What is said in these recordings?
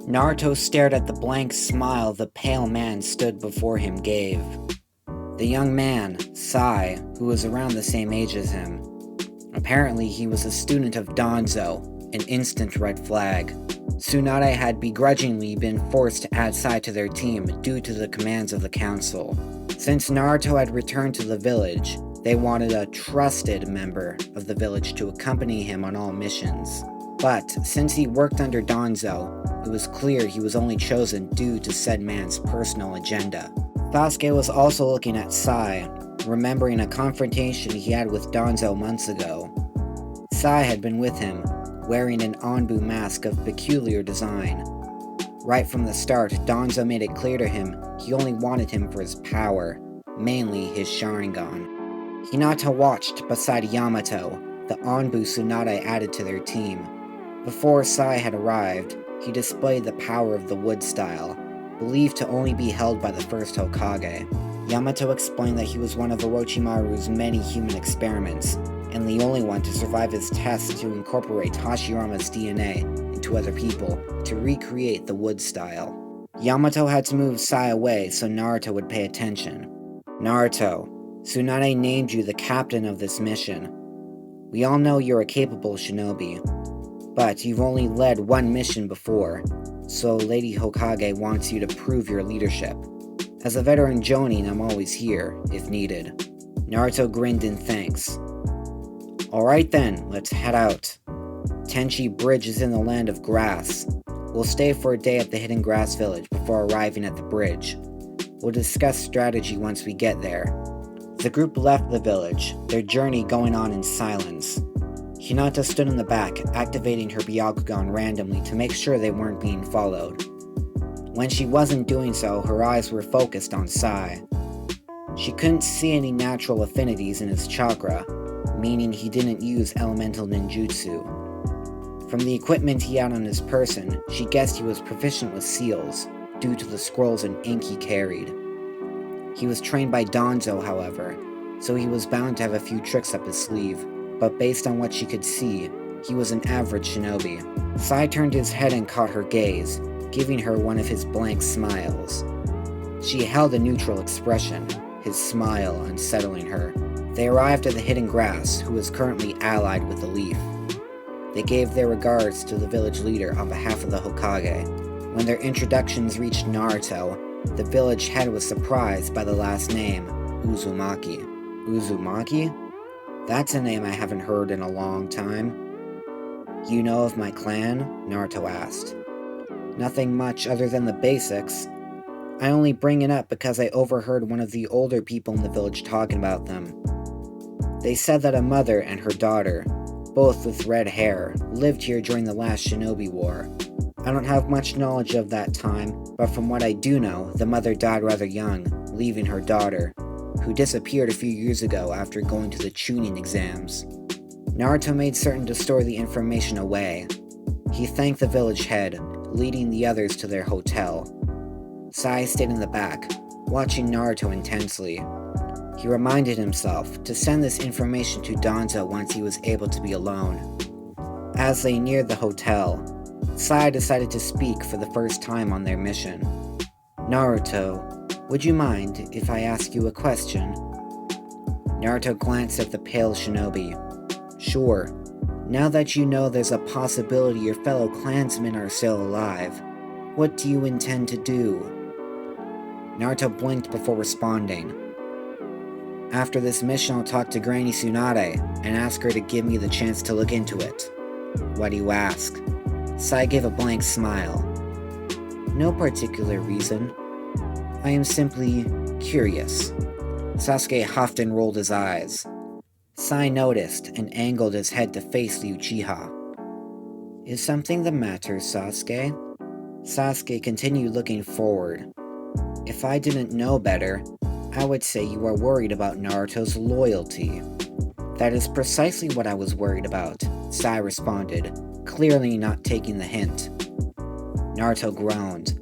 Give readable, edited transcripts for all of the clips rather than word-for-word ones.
Naruto stared at the blank smile the pale man stood before him gave. The young man, Sai, who was around the same age as him. Apparently he was a student of Danzo, an instant red flag. Tsunade had begrudgingly been forced to add Sai to their team due to the commands of the council. Since Naruto had returned to the village, they wanted a trusted member of the village to accompany him on all missions. But since he worked under Danzo, it was clear he was only chosen due to said man's personal agenda. Sasuke was also looking at Sai, remembering a confrontation he had with Danzo months ago. Sai had been with him, wearing an Anbu mask of peculiar design. Right from the start, Danzo made it clear to him he only wanted him for his power, mainly his Sharingan. Hinata watched beside Yamato, the Anbu Tsunade added to their team. Before Sai had arrived, he displayed the power of the wood style, believed to only be held by the first Hokage. Yamato explained that he was one of Orochimaru's many human experiments, and the only one to survive his tests to incorporate Hashirama's DNA into other people to recreate the wood style. Yamato had to move Sai away so Naruto would pay attention. Naruto, Tsunade named you the captain of this mission. We all know you're a capable shinobi, but you've only led one mission before, so Lady Hokage wants you to prove your leadership. As a veteran Jonin, I'm always here, if needed. Naruto grinned in thanks. Alright then, let's head out. Tenchi Bridge is in the land of grass. We'll stay for a day at the Hidden Grass Village before arriving at the bridge. We'll discuss strategy once we get there. The group left the village, their journey going on in silence. Hinata stood in the back, activating her Byakugan randomly to make sure they weren't being followed. When she wasn't doing so, her eyes were focused on Sai. She couldn't see any natural affinities in his chakra, meaning he didn't use elemental ninjutsu. From the equipment he had on his person, she guessed he was proficient with seals, due to the scrolls and ink he carried. He was trained by Danzo, however, so he was bound to have a few tricks up his sleeve, but based on what she could see, he was an average shinobi. Sai turned his head and caught her gaze, giving her one of his blank smiles. She held a neutral expression, his smile unsettling her. They arrived at the Hidden Grass, who was currently allied with the Leaf. They gave their regards to the village leader on behalf of the Hokage. When their introductions reached Naruto, the village head was surprised by the last name, Uzumaki. Uzumaki? That's a name I haven't heard in a long time. You know of my clan? Naruto asked. Nothing much other than the basics. I only bring it up because I overheard one of the older people in the village talking about them. They said that a mother and her daughter, both with red hair, lived here during the last Shinobi War. I don't have much knowledge of that time, but from what I do know, the mother died rather young, leaving her daughter, who disappeared a few years ago after going to the Chunin exams. Naruto made certain to store the information away. He thanked the village head, leading the others to their hotel. Sai stayed in the back, watching Naruto intensely. He reminded himself to send this information to Danzo once he was able to be alone. As they neared the hotel, Sai decided to speak for the first time on their mission. Naruto, would you mind if I ask you a question? Naruto glanced at the pale shinobi. Sure. Now that you know there's a possibility your fellow clansmen are still alive, what do you intend to do? Naruto blinked before responding. After this mission, I'll talk to Granny Tsunade and ask her to give me the chance to look into it. Why do you ask? Sai gave a blank smile. No particular reason. I am simply curious. Sasuke huffed and rolled his eyes. Sai noticed and angled his head to face the Uchiha. Is something the matter, Sasuke? Sasuke continued looking forward. If I didn't know better, I would say you are worried about Naruto's loyalty. That is precisely what I was worried about, Sai responded, clearly not taking the hint. Naruto groaned.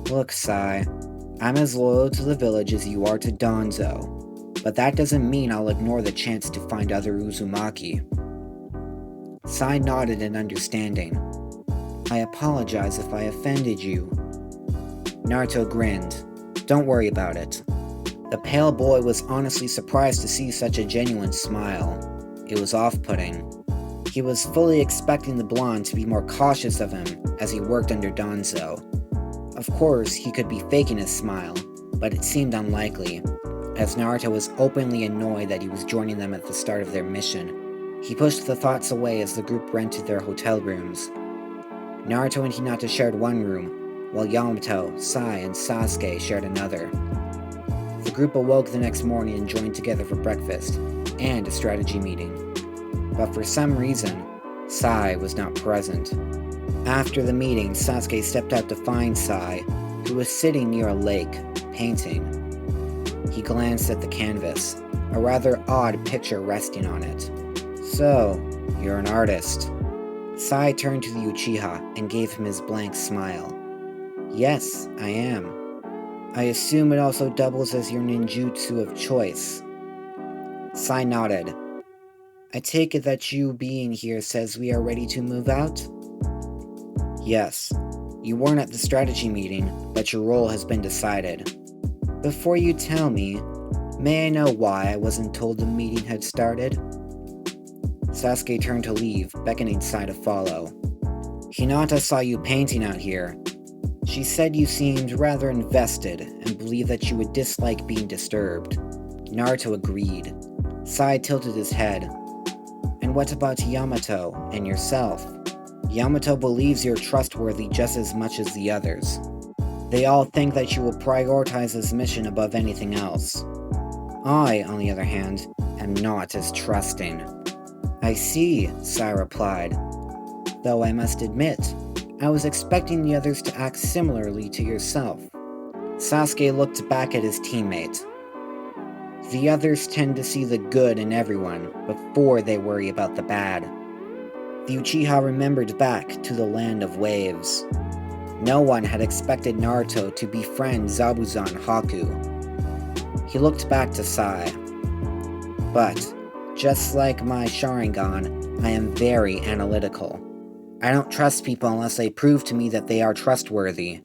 Look, Sai, I'm as loyal to the village as you are to Danzo, but that doesn't mean I'll ignore the chance to find other Uzumaki. Sai nodded in understanding. I apologize if I offended you. Naruto grinned. Don't worry about it. The pale boy was honestly surprised to see such a genuine smile. It was off-putting. He was fully expecting the blonde to be more cautious of him as he worked under Danzo. Of course, he could be faking his smile, but it seemed unlikely, as Naruto was openly annoyed that he was joining them at the start of their mission. He pushed the thoughts away as the group rented their hotel rooms. Naruto and Hinata shared one room, while Yamato, Sai, and Sasuke shared another. The group awoke the next morning and joined together for breakfast and a strategy meeting. But for some reason, Sai was not present. After the meeting, Sasuke stepped out to find Sai, who was sitting near a lake, painting. He glanced at the canvas, a rather odd picture resting on it. So, you're an artist. Sai turned to the Uchiha and gave him his blank smile. Yes, I am. I assume it also doubles as your ninjutsu of choice. Sai nodded. I take it that you being here says we are ready to move out? Yes. You weren't at the strategy meeting, but your role has been decided. Before you tell me, may I know why I wasn't told the meeting had started? Sasuke turned to leave, beckoning Sai to follow. Hinata saw you painting out here. She said you seemed rather invested and believed that you would dislike being disturbed. Naruto agreed. Sai tilted his head. And what about Yamato and yourself? Yamato believes you're trustworthy just as much as the others. They all think that you will prioritize this mission above anything else. I, on the other hand, am not as trusting. I see, Sai replied. Though I must admit, I was expecting the others to act similarly to yourself. Sasuke looked back at his teammate. The others tend to see the good in everyone before they worry about the bad. The Uchiha remembered back to the land of waves. No one had expected Naruto to befriend Zabuzan Haku. He looked back to Sai. But, just like my Sharingan, I am very analytical. I don't trust people unless they prove to me that they are trustworthy.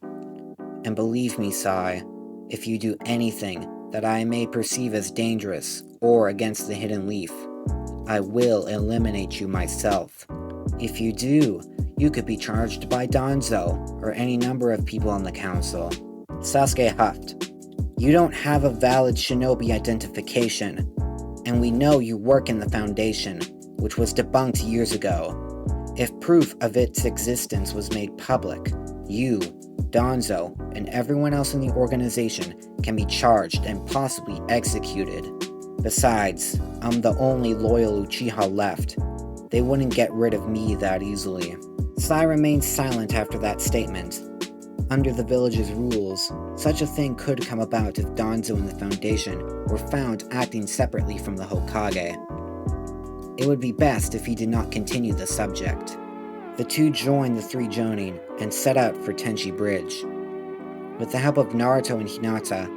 And believe me, Sai, if you do anything that I may perceive as dangerous or against the hidden leaf, I will eliminate you myself. If you do, you could be charged by Danzo or any number of people on the council. Sasuke huffed. You don't have a valid shinobi identification, and we know you work in the Foundation, which was debunked years ago. If proof of its existence was made public, you, Danzo, and everyone else in the organization can be charged and possibly executed. Besides, I'm the only loyal Uchiha left. They wouldn't get rid of me that easily. Sai remained silent after that statement. Under the village's rules, such a thing could come about if Danzo and the Foundation were found acting separately from the Hokage. It would be best if he did not continue the subject. The two joined the three Jonin and set out for Tenchi Bridge. With the help of Naruto and Hinata,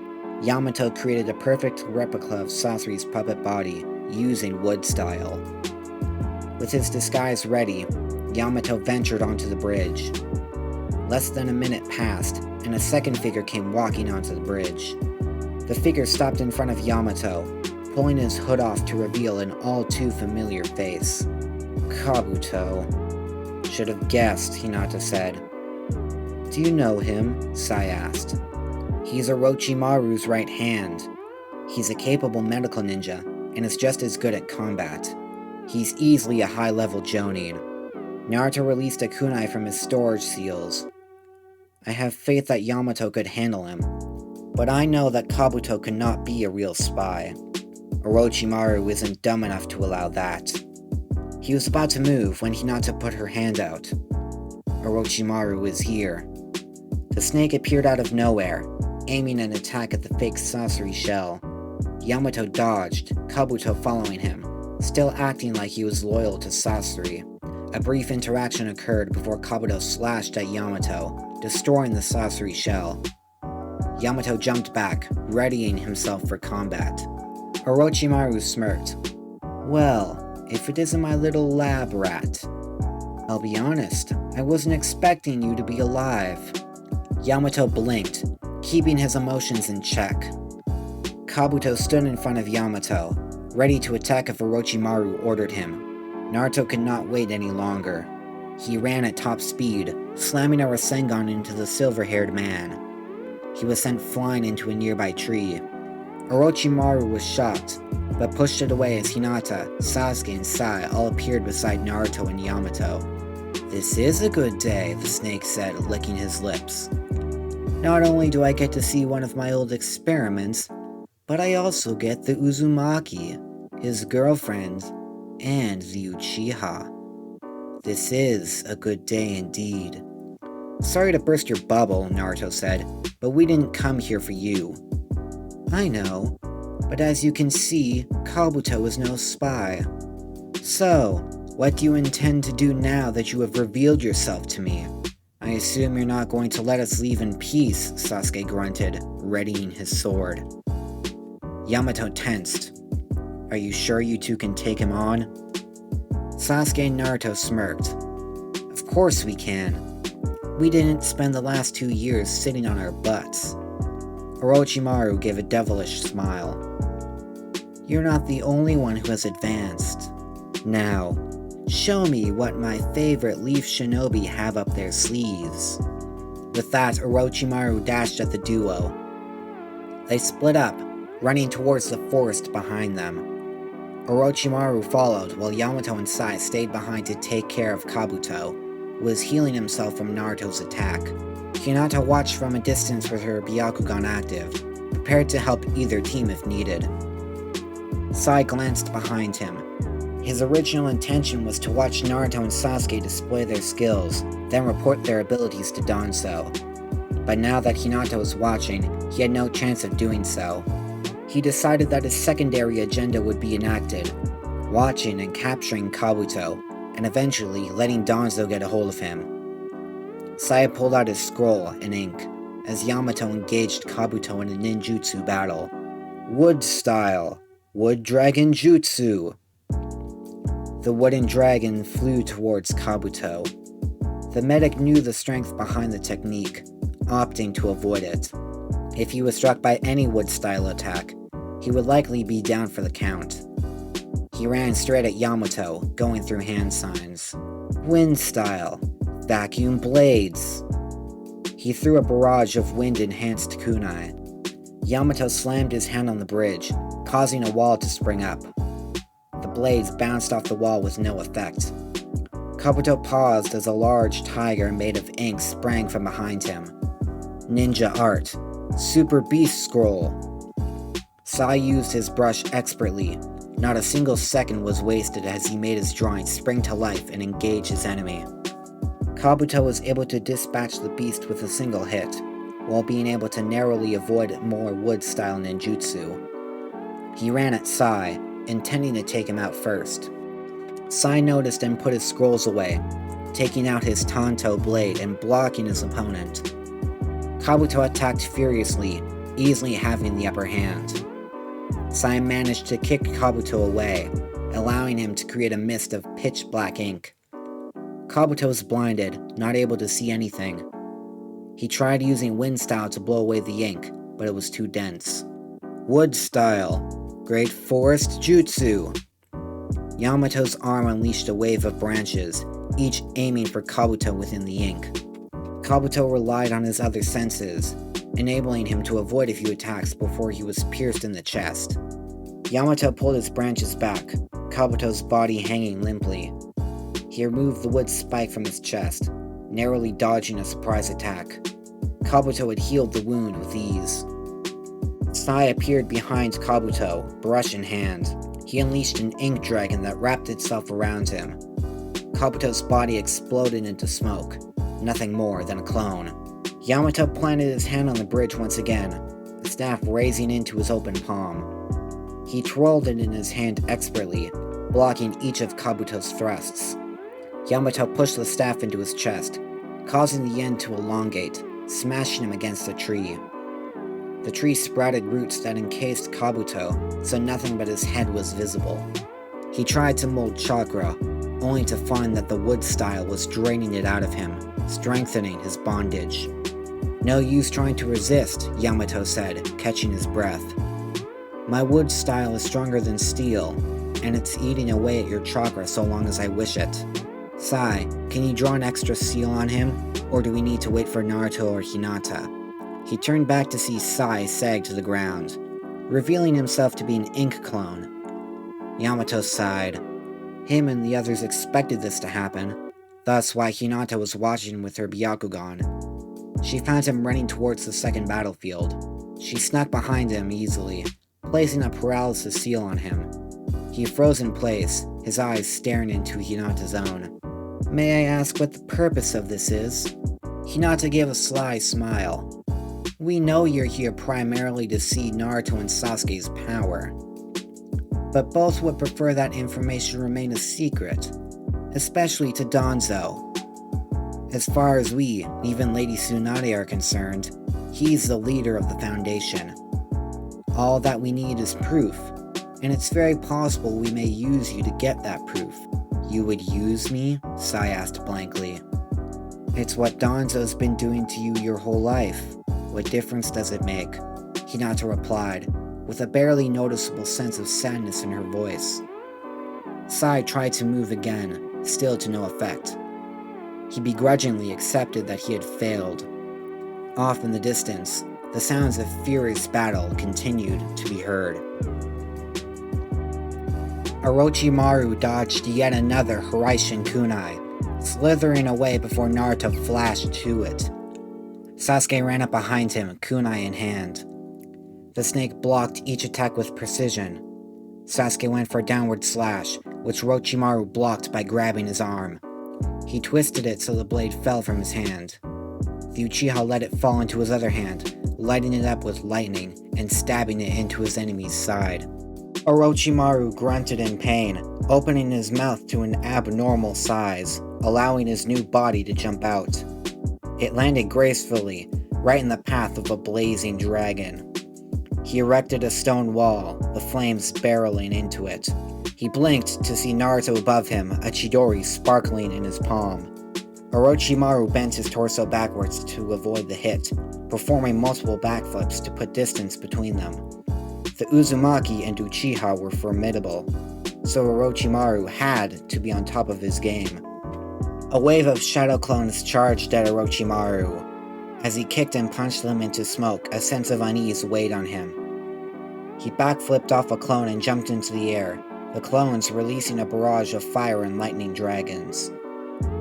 Yamato created a perfect replica of Sasori's puppet body using wood style. With his disguise ready, Yamato ventured onto the bridge. Less than a minute passed, and a second figure came walking onto the bridge. The figure stopped in front of Yamato, pulling his hood off to reveal an all-too-familiar face. Kabuto. Should have guessed, Hinata said. Do you know him? Sai asked. He's Orochimaru's right hand. He's a capable medical ninja, and is just as good at combat. He's easily a high-level Jonin. Naruto released a kunai from his storage seals. I have faith that Yamato could handle him, but I know that Kabuto could not be a real spy. Orochimaru isn't dumb enough to allow that. He was about to move when Hinata put her hand out. Orochimaru is here. The snake appeared out of nowhere, aiming an attack at the fake Sasori shell. Yamato dodged, Kabuto following him, still acting like he was loyal to Sasori. A brief interaction occurred before Kabuto slashed at Yamato, destroying the Sasori shell. Yamato jumped back, readying himself for combat. Orochimaru smirked. Well, if it isn't my little lab rat. I'll be honest, I wasn't expecting you to be alive. Yamato blinked, keeping his emotions in check. Kabuto stood in front of Yamato, ready to attack if Orochimaru ordered him. Naruto could not wait any longer. He ran at top speed, slamming a Rasengan into the silver-haired man. He was sent flying into a nearby tree. Orochimaru was shocked, but pushed it away as Hinata, Sasuke, and Sai all appeared beside Naruto and Yamato. "This is a good day," the snake said, licking his lips. "Not only do I get to see one of my old experiments, but I also get the Uzumaki, his girlfriend, and the Uchiha. This is a good day indeed." "Sorry to burst your bubble," Naruto said, "but we didn't come here for you." "I know, but as you can see, Kabuto is no spy. So, what do you intend to do now that you have revealed yourself to me?" "I assume you're not going to let us leave in peace," Sasuke grunted, readying his sword. Yamato tensed. "Are you sure you two can take him on?" Sasuke and Naruto smirked. "Of course we can. We didn't spend the last 2 years sitting on our butts." Orochimaru gave a devilish smile. "You're not the only one who has advanced. Now, show me what my favorite Leaf Shinobi have up their sleeves." With that, Orochimaru dashed at the duo. They split up, running towards the forest behind them. Orochimaru followed while Yamato and Sai stayed behind to take care of Kabuto, who was healing himself from Naruto's attack. Hinata watched from a distance with her Byakugan active, prepared to help either team if needed. Sai glanced behind him. His original intention was to watch Naruto and Sasuke display their skills, then report their abilities to Danzo. But now that Hinata was watching, he had no chance of doing so. He decided that his secondary agenda would be enacted, watching and capturing Kabuto, and eventually letting Danzo get a hold of him. Sai pulled out his scroll and ink, as Yamato engaged Kabuto in a ninjutsu battle. Wood style! Wood Dragon Jutsu! The wooden dragon flew towards Kabuto. The medic knew the strength behind the technique, opting to avoid it. If he was struck by any wood-style attack, he would likely be down for the count. He ran straight at Yamato, going through hand signs. Wind style. Vacuum blades. He threw a barrage of wind-enhanced kunai. Yamato slammed his hand on the bridge, causing a wall to spring up. The blades bounced off the wall with no effect. Kabuto paused as a large tiger made of ink sprang from behind him. Ninja art. Super Beast Scroll. Sai used his brush expertly. Not a single second was wasted as he made his drawing spring to life and engage his enemy. Kabuto was able to dispatch the beast with a single hit, while being able to narrowly avoid more wood-style ninjutsu. He ran at Sai, intending to take him out first. Sai noticed and put his scrolls away, taking out his Tanto blade and blocking his opponent. Kabuto attacked furiously, easily having the upper hand. Sai managed to kick Kabuto away, allowing him to create a mist of pitch-black ink. Kabuto was blinded, not able to see anything. He tried using wind style to blow away the ink, but it was too dense. Wood style. Great Forest Jutsu. Yamato's arm unleashed a wave of branches, each aiming for Kabuto within the ink. Kabuto relied on his other senses, enabling him to avoid a few attacks before he was pierced in the chest. Yamato pulled his branches back, Kabuto's body hanging limply. He removed the wood spike from his chest, narrowly dodging a surprise attack. Kabuto had healed the wound with ease. Sai appeared behind Kabuto, brush in hand. He unleashed an ink dragon that wrapped itself around him. Kabuto's body exploded into smoke, nothing more than a clone. Yamato planted his hand on the bridge once again, the staff raising into his open palm. He twirled it in his hand expertly, blocking each of Kabuto's thrusts. Yamato pushed the staff into his chest, causing the end to elongate, smashing him against a tree. The tree sprouted roots that encased Kabuto, so nothing but his head was visible. He tried to mold chakra, only to find that the wood style was draining it out of him, strengthening his bondage. "No use trying to resist," Yamato said, catching his breath. "My wood style is stronger than steel, and it's eating away at your chakra so long as I wish it. Sai, can you draw an extra seal on him, or do we need to wait for Naruto or Hinata?" He turned back to see Sai sag to the ground, revealing himself to be an ink clone. Yamato sighed. Him and the others expected this to happen, thus why Hinata was watching with her Byakugan. She found him running towards the second battlefield. She snuck behind him easily, placing a paralysis seal on him. He froze in place, his eyes staring into Hinata's own. "May I ask what the purpose of this is?" Hinata gave a sly smile. "We know you're here primarily to see Naruto and Sasuke's power, but both would prefer that information remain a secret, especially to Danzo. As far as we, even Lady Tsunade, are concerned, he's the leader of the Foundation. All that we need is proof, and it's very possible we may use you to get that proof." "You would use me?" Sai asked blankly. "It's what Danzo's been doing to you your whole life. What difference does it make?" Hinata replied, with a barely noticeable sense of sadness in her voice. Sai tried to move again, still to no effect. He begrudgingly accepted that he had failed. Off in the distance, the sounds of furious battle continued to be heard. Orochimaru dodged yet another Hiraishin kunai, slithering away before Naruto flashed to it. Sasuke ran up behind him, kunai in hand. The snake blocked each attack with precision. Sasuke went for a downward slash, which Orochimaru blocked by grabbing his arm. He twisted it so the blade fell from his hand. The Uchiha let it fall into his other hand, lighting it up with lightning and stabbing it into his enemy's side. Orochimaru grunted in pain, opening his mouth to an abnormal size, allowing his new body to jump out. It landed gracefully, right in the path of a blazing dragon. He erected a stone wall, the flames barreling into it. He blinked to see Naruto above him, a Chidori sparkling in his palm. Orochimaru bent his torso backwards to avoid the hit, performing multiple backflips to put distance between them. The Uzumaki and Uchiha were formidable, so Orochimaru had to be on top of his game. A wave of shadow clones charged at Orochimaru. As he kicked and punched them into smoke, a sense of unease weighed on him. He backflipped off a clone and jumped into the air, the clones releasing a barrage of fire and lightning dragons.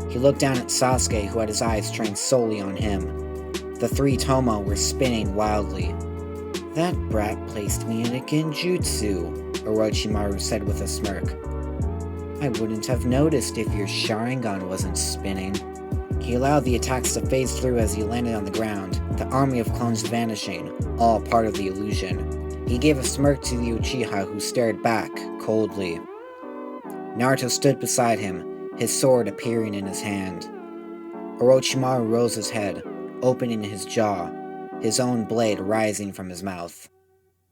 He looked down at Sasuke, who had his eyes trained solely on him. The three Tomo were spinning wildly. "That brat placed me in a genjutsu," Orochimaru said with a smirk. "I wouldn't have noticed if your Sharingan wasn't spinning." He allowed the attacks to phase through as he landed on the ground, the army of clones vanishing, all part of the illusion. He gave a smirk to the Uchiha, who stared back, coldly. Naruto stood beside him, his sword appearing in his hand. Orochimaru rose his head, opening his jaw, his own blade rising from his mouth.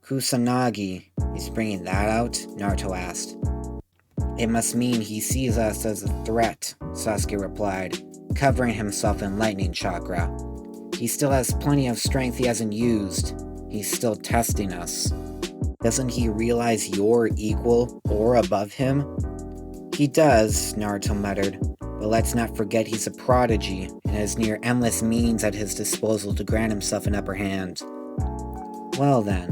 "Kusanagi, he's bringing that out?" Naruto asked. "It must mean he sees us as a threat," Sasuke replied, covering himself in lightning chakra. "He still has plenty of strength he hasn't used. He's still testing us." "Doesn't he realize you're equal or above him?" "He does," Naruto muttered, "but let's not forget he's a prodigy and has near endless means at his disposal to grant himself an upper hand." "Well then,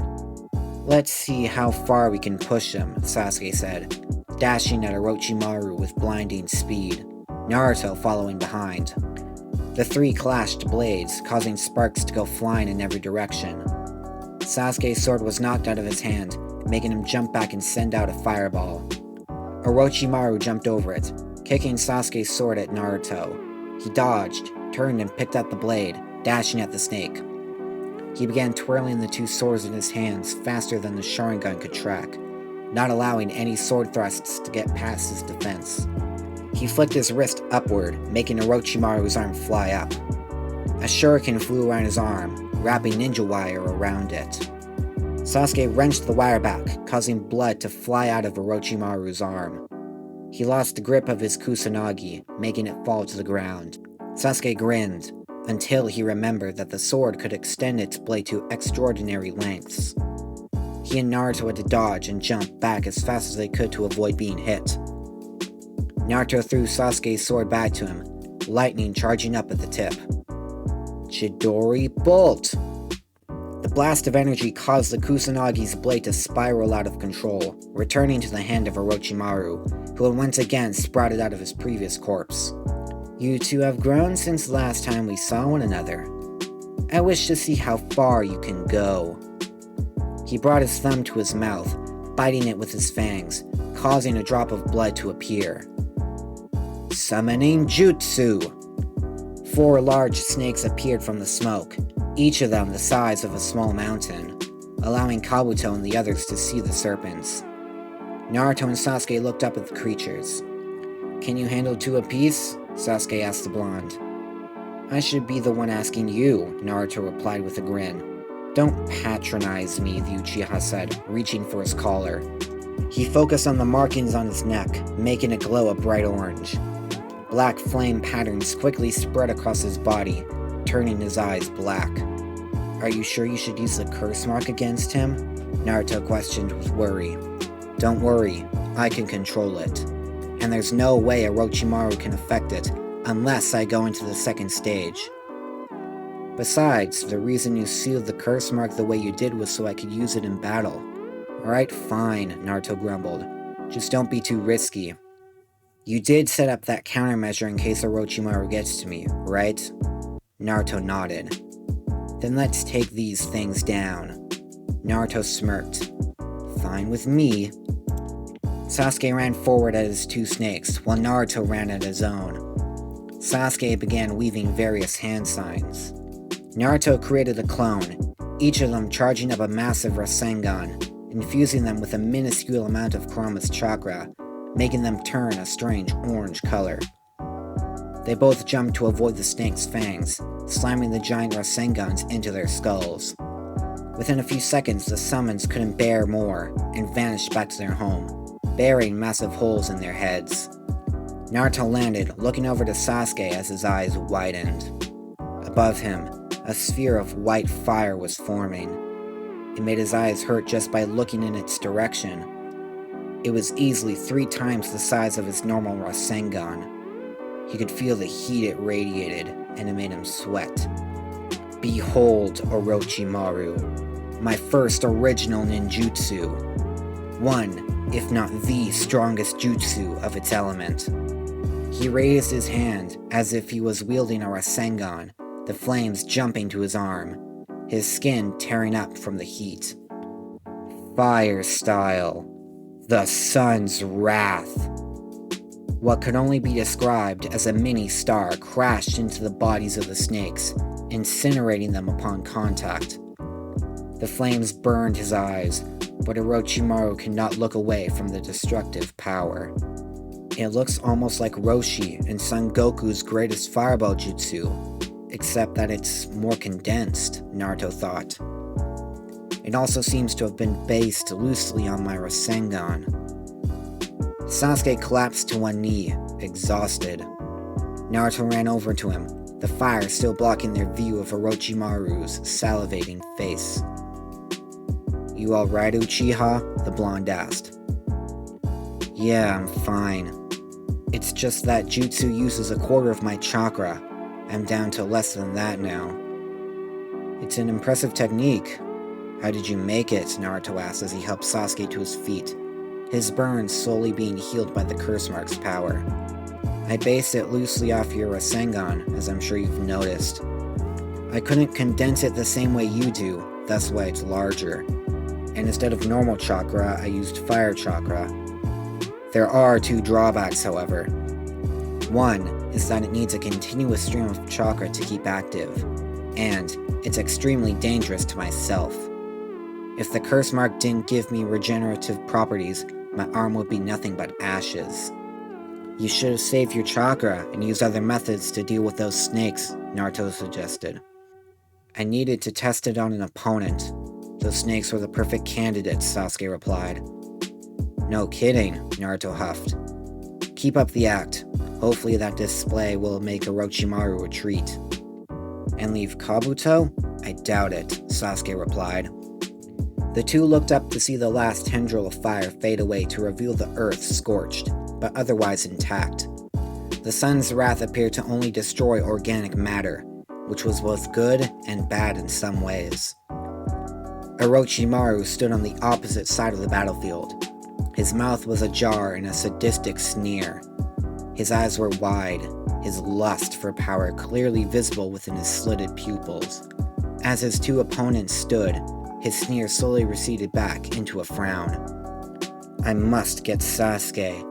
let's see how far we can push him," Sasuke said, dashing at Orochimaru with blinding speed, Naruto following behind. The three clashed blades, causing sparks to go flying in every direction. Sasuke's sword was knocked out of his hand, making him jump back and send out a fireball. Orochimaru jumped over it, kicking Sasuke's sword at Naruto. He dodged, turned and picked up the blade, dashing at the snake. He began twirling the two swords in his hands faster than the Sharingan could track, not allowing any sword thrusts to get past his defense. He flicked his wrist upward, making Orochimaru's arm fly up. A shuriken flew around his arm, wrapping ninja wire around it. Sasuke wrenched the wire back, causing blood to fly out of Orochimaru's arm. He lost the grip of his kusanagi, making it fall to the ground. Sasuke grinned, until he remembered that the sword could extend its blade to extraordinary lengths. He and Naruto had to dodge and jump back as fast as they could to avoid being hit. Naruto threw Sasuke's sword back to him, lightning charging up at the tip. Chidori Bolt! The blast of energy caused the Kusanagi's blade to spiral out of control, returning to the hand of Orochimaru, who had once again sprouted out of his previous corpse. You two have grown since the last time we saw one another. I wish to see how far you can go. He brought his thumb to his mouth, biting it with his fangs, causing a drop of blood to appear. Summoning Jutsu! 4 large snakes appeared from the smoke, each of them the size of a small mountain, allowing Kabuto and the others to see the serpents. Naruto and Sasuke looked up at the creatures. Can you handle 2 apiece? Sasuke asked the blonde. I should be the one asking you, Naruto replied with a grin. Don't patronize me, the Uchiha said, reaching for his collar. He focused on the markings on his neck, making it glow a bright orange. Black flame patterns quickly spread across his body, turning his eyes black. Are you sure you should use the curse mark against him? Naruto questioned with worry. Don't worry, I can control it. And there's no way Orochimaru can affect it unless I go into the second stage. Besides, the reason you sealed the curse mark the way you did was so I could use it in battle. Alright, fine, Naruto grumbled. Just don't be too risky. You did set up that countermeasure in case Orochimaru gets to me, right? Naruto nodded. Then let's take these things down. Naruto smirked. Fine with me. Sasuke ran forward at his 2 snakes, while Naruto ran at his own. Sasuke began weaving various hand signs. Naruto created a clone, each of them charging up a massive Rasengan, infusing them with a minuscule amount of Kurama's chakra, making them turn a strange orange color. They both jumped to avoid the snake's fangs, slamming the giant Rasengans into their skulls. Within a few seconds, the summons couldn't bear more, and vanished back to their home, burying massive holes in their heads. Naruto landed, looking over to Sasuke as his eyes widened. Above him, a sphere of white fire was forming. It made his eyes hurt just by looking in its direction. It was easily 3 times the size of his normal Rasengan. He could feel the heat it radiated, and it made him sweat. Behold, Orochimaru, my first original ninjutsu. One, if not the strongest jutsu of its element. He raised his hand as if he was wielding a Rasengan, the flames jumping to his arm, his skin tearing up from the heat. Fire style. The sun's wrath. What could only be described as a mini-star crashed into the bodies of the snakes, incinerating them upon contact. The flames burned his eyes, but Orochimaru could not look away from the destructive power. It looks almost like Roshi in Son Goku's greatest fireball jutsu, except that it's more condensed, Naruto thought. It also seems to have been based loosely on my Rasengan. Sasuke collapsed to one knee, exhausted. Naruto ran over to him, the fire still blocking their view of Orochimaru's salivating face. You alright, Uchiha? The blonde asked. Yeah, I'm fine. It's just that jutsu uses a quarter of my chakra. I'm down to less than that now. It's an impressive technique. How did you make it? Naruto asked as he helped Sasuke to his feet, his burns slowly being healed by the curse mark's power. I based it loosely off your Rasengan, as I'm sure you've noticed. I couldn't condense it the same way you do, that's why it's larger. And instead of normal chakra, I used fire chakra. There are 2 drawbacks, however. One is that it needs a continuous stream of chakra to keep active, and it's extremely dangerous to myself. If the curse mark didn't give me regenerative properties, my arm would be nothing but ashes. You should have saved your chakra and used other methods to deal with those snakes, Naruto suggested. I needed to test it on an opponent. Those snakes were the perfect candidates, Sasuke replied. No kidding, Naruto huffed. Keep up the act. Hopefully that display will make Orochimaru retreat. And leave Kabuto? I doubt it, Sasuke replied. The two looked up to see the last tendril of fire fade away to reveal the earth scorched, but otherwise intact. The sun's wrath appeared to only destroy organic matter, which was both good and bad in some ways. Orochimaru stood on the opposite side of the battlefield. His mouth was ajar in a sadistic sneer. His eyes were wide, his lust for power clearly visible within his slitted pupils. As his two opponents stood, his sneer slowly receded back into a frown. I must get Sasuke.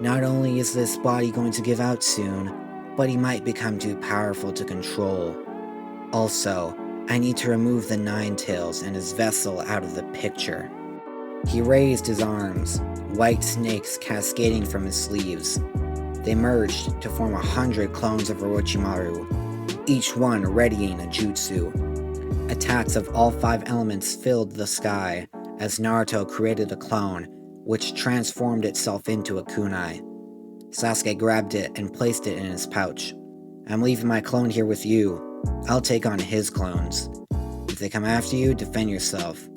Not only is this body going to give out soon, but he might become too powerful to control. Also, I need to remove the Nine Tails and his vessel out of the picture. He raised his arms, white snakes cascading from his sleeves. They merged to form 100 clones of Orochimaru, each one readying a jutsu. Attacks of all 5 elements filled the sky as Naruto created a clone, which transformed itself into a kunai. Sasuke grabbed it and placed it in his pouch. I'm leaving my clone here with you. I'll take on his clones. If they come after you, defend yourself.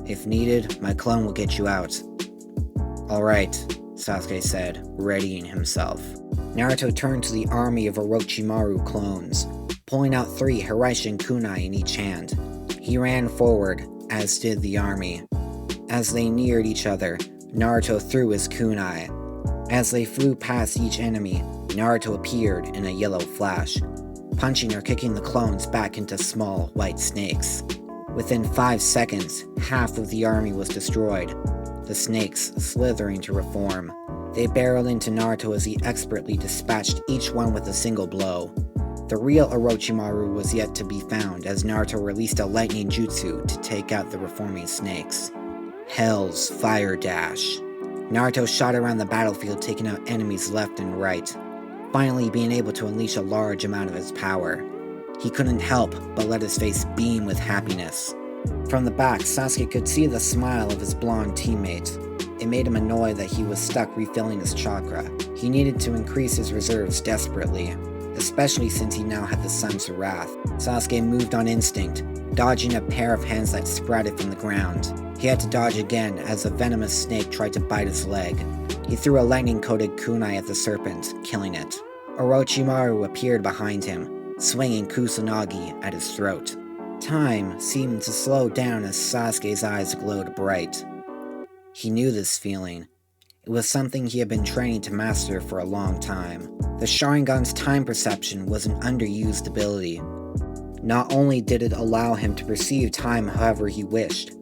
If needed, my clone will get you out. Alright, Sasuke said, readying himself. Naruto turned to the army of Orochimaru clones, pulling out 3 Hiraishin kunai in each hand. He ran forward, as did the army. As they neared each other, Naruto threw his kunai. As they flew past each enemy, Naruto appeared in a yellow flash, punching or kicking the clones back into small, white snakes. Within 5 seconds, half of the army was destroyed, the snakes slithering to reform. They barreled into Naruto as he expertly dispatched each one with a single blow. The real Orochimaru was yet to be found as Naruto released a lightning jutsu to take out the reforming snakes. Hell's Fire Dash. Naruto shot around the battlefield, taking out enemies left and right, finally being able to unleash a large amount of his power. He couldn't help but let his face beam with happiness. From the back, Sasuke could see the smile of his blonde teammate. It made him annoyed that he was stuck refilling his chakra. He needed to increase his reserves desperately, especially since he now had the sun's wrath. Sasuke moved on instinct, dodging a pair of hands that sprouted from the ground. He had to dodge again as a venomous snake tried to bite his leg. He threw a lightning-coated kunai at the serpent, killing it. Orochimaru appeared behind him, swinging Kusanagi at his throat. Time seemed to slow down as Sasuke's eyes glowed bright. He knew this feeling. It was something he had been training to master for a long time. The Sharingan's time perception was an underused ability. Not only did it allow him to perceive time however he wished,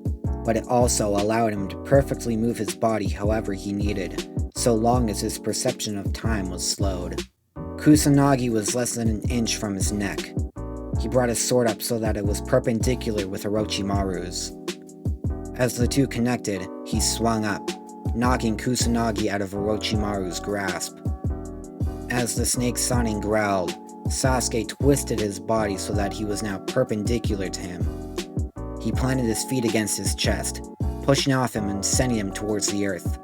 but it also allowed him to perfectly move his body however he needed, so long as his perception of time was slowed. Kusanagi was less than an inch from his neck. He brought his sword up so that it was perpendicular with Orochimaru's. As the two connected, he swung up, knocking Kusanagi out of Orochimaru's grasp. As the snake Sanin growled, Sasuke twisted his body so that he was now perpendicular to him. He planted his feet against his chest, pushing off him and sending him towards the earth.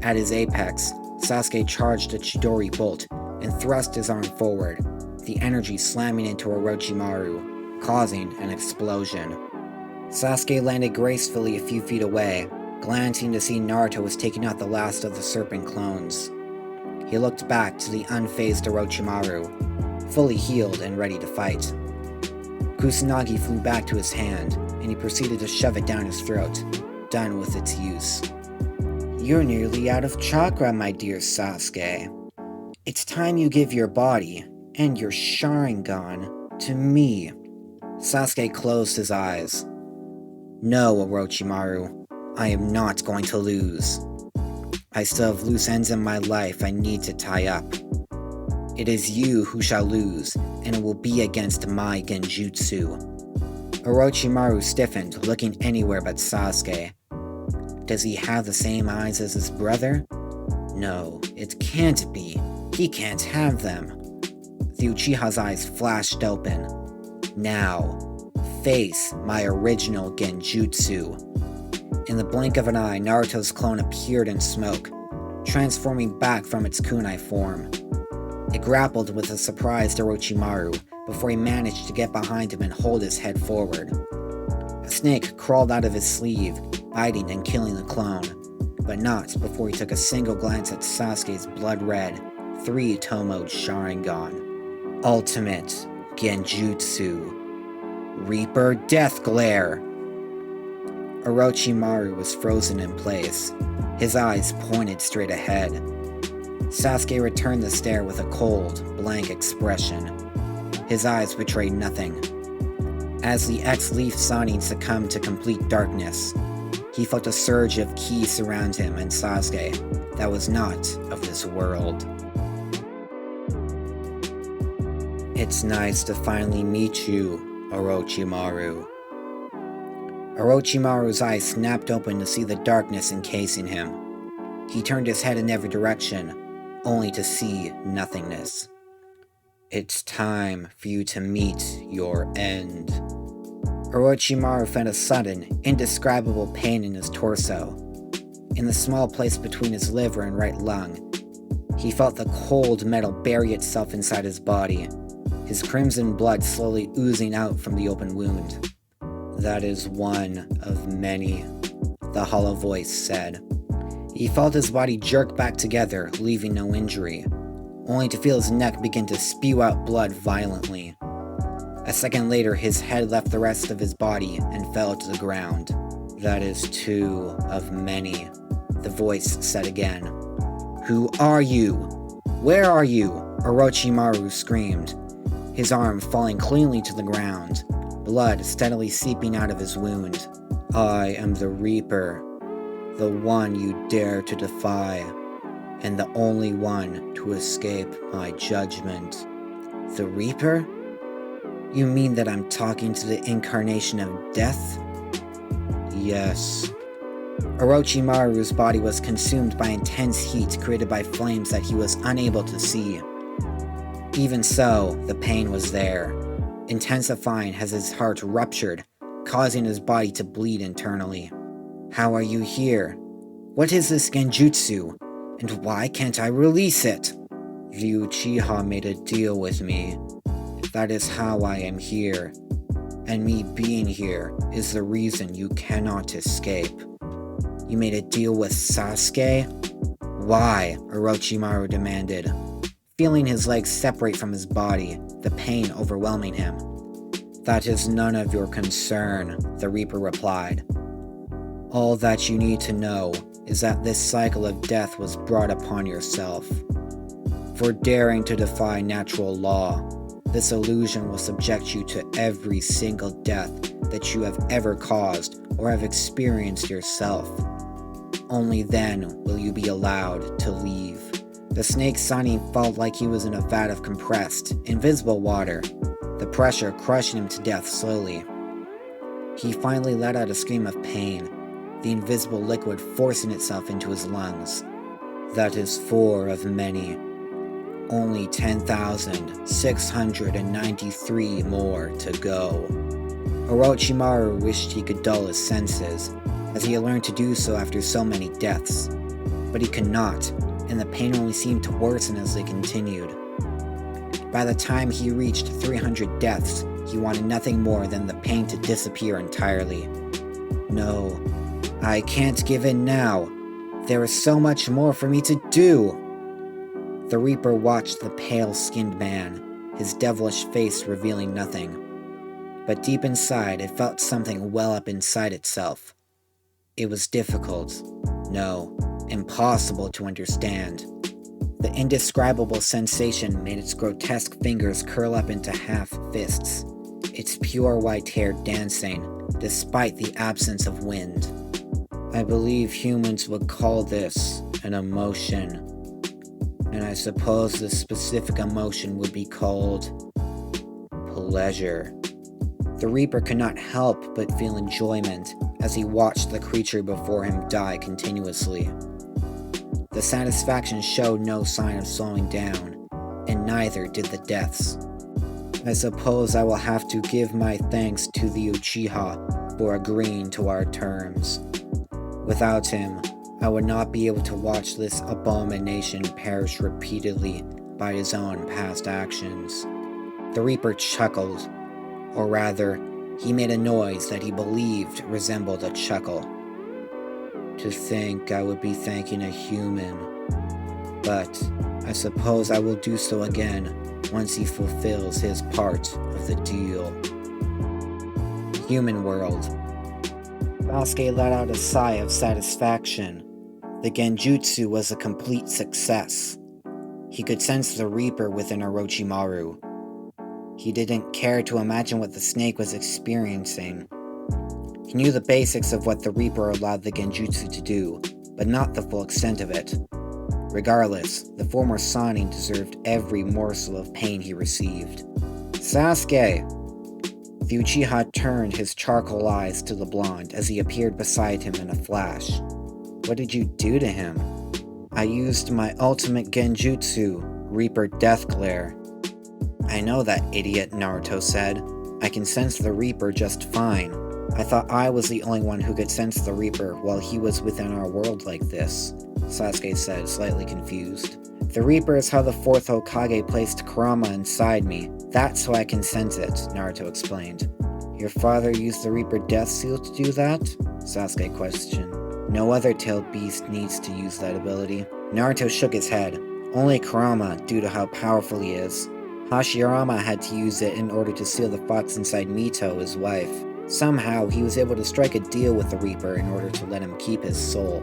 At his apex, Sasuke charged a Chidori bolt and thrust his arm forward, the energy slamming into Orochimaru, causing an explosion. Sasuke landed gracefully a few feet away, glancing to see Naruto was taking out the last of the serpent clones. He looked back to the unfazed Orochimaru, fully healed and ready to fight. Kusanagi flew back to his hand, and he proceeded to shove it down his throat, done with its use. You're nearly out of chakra, my dear Sasuke. It's time you give your body, and your Sharingan, to me. Sasuke closed his eyes. No, Orochimaru, I am not going to lose. I still have loose ends in my life I need to tie up. It is you who shall lose, and it will be against my genjutsu. Orochimaru stiffened, looking anywhere but Sasuke. Does he have the same eyes as his brother? No, it can't be. He can't have them. The Uchiha's eyes flashed open. Now, face my original genjutsu. In the blink of an eye, Naruto's clone appeared in smoke. transforming back from its kunai form. It grappled with a surprised Orochimaru before he managed to get behind him and hold his head forward. A snake crawled out of his sleeve, biting and killing the clone, but not before he took a single glance at Sasuke's blood-red, 3-tomoed Sharingan. Ultimate Genjutsu. Reaper Death Glare! Orochimaru was frozen in place, his eyes pointed straight ahead. Sasuke returned the stare with a cold, blank expression. His eyes betrayed nothing. As the ex-Leaf Sannin succumbed to complete darkness, he felt a surge of ki surround him and Sasuke that was not of this world. It's nice to finally meet you, Orochimaru. Orochimaru's eyes snapped open to see the darkness encasing him. He turned his head in every direction, only to see nothingness. It's time for you to meet your end. Orochimaru felt a sudden, indescribable pain in his torso. In the small place between his liver and right lung, he felt the cold metal bury itself inside his body, his crimson blood slowly oozing out from the open wound. That is one of many, the hollow voice said. He felt his body jerk back together, leaving no injury, only to feel his neck begin to spew out blood violently. A second later, his head left the rest of his body and fell to the ground. That is two of many, the voice said again. Who are you? Where are you? Orochimaru screamed, his arm falling cleanly to the ground, blood steadily seeping out of his wound. I am the Reaper, the one you dare to defy, and the only one to escape my judgment. The Reaper? You mean that I'm talking to the incarnation of death? Yes. Orochimaru's body was consumed by intense heat created by flames that he was unable to see. Even so, the pain was there, intensifying as his heart ruptured, causing his body to bleed internally. How are you here? What is this Genjutsu? And why can't I release it? The Uchiha made a deal with me. That is how I am here. And me being here is the reason you cannot escape. You made a deal with Sasuke? Why? Orochimaru demanded, feeling his legs separate from his body, the pain overwhelming him. That is none of your concern, the Reaper replied. All that you need to know is that this cycle of death was brought upon yourself. For daring to defy natural law, this illusion will subject you to every single death that you have ever caused or have experienced yourself. Only then will you be allowed to leave. The snake Sannin felt like he was in a vat of compressed, invisible water, the pressure crushing him to death slowly. He finally let out a scream of pain, the invisible liquid forcing itself into his lungs. That is four of many. Only 10,693 more to go. Orochimaru wished he could dull his senses, as he had learned to do so after so many deaths. But he could not, and the pain only seemed to worsen as they continued. By the time he reached 300 deaths, he wanted nothing more than the pain to disappear entirely. No, I can't give in now. There is so much more for me to do. The Reaper watched the pale-skinned man, his devilish face revealing nothing. But deep inside, it felt something well up inside itself. It was difficult, no, impossible to understand. The indescribable sensation made its grotesque fingers curl up into half fists, its pure white hair dancing, despite the absence of wind. I believe humans would call this an emotion. And I suppose the specific emotion would be called pleasure. The Reaper could not help but feel enjoyment as he watched the creature before him die continuously. The satisfaction showed no sign of slowing down, and neither did the deaths. I suppose I will have to give my thanks to the Uchiha for agreeing to our terms. Without him, I would not be able to watch this abomination perish repeatedly by his own past actions. The Reaper chuckled, or rather, he made a noise that he believed resembled a chuckle. To think I would be thanking a human, but I suppose I will do so again once he fulfills his part of the deal. Human world. Sasuke let out a sigh of satisfaction. The genjutsu was a complete success. He could sense the Reaper within Orochimaru. He didn't care to imagine what the snake was experiencing. He knew the basics of what the Reaper allowed the genjutsu to do, but not the full extent of it. Regardless, the former Sannin deserved every morsel of pain he received. Sasuke! The Uchiha turned his charcoal eyes to the blonde as he appeared beside him in a flash. What did you do to him? I used my ultimate genjutsu, Reaper Death Glare. I know that, idiot, Naruto said. I can sense the Reaper just fine. I thought I was the only one who could sense the Reaper while he was within our world like this, Sasuke said, slightly confused. The Reaper is how the 4th Hokage placed Kurama inside me. That's so I can sense it, Naruto explained. Your father used the Reaper Death Seal to do that? Sasuke questioned. No other tailed beast needs to use that ability. Naruto shook his head. Only Kurama, due to how powerful he is. Hashirama had to use it in order to seal the fox inside Mito, his wife. Somehow, he was able to strike a deal with the Reaper in order to let him keep his soul.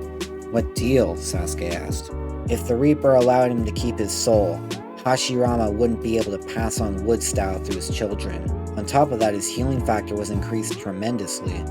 What deal? Sasuke asked. If the Reaper allowed him to keep his soul, Hashirama wouldn't be able to pass on wood style through his children. On top of that, his healing factor was increased tremendously.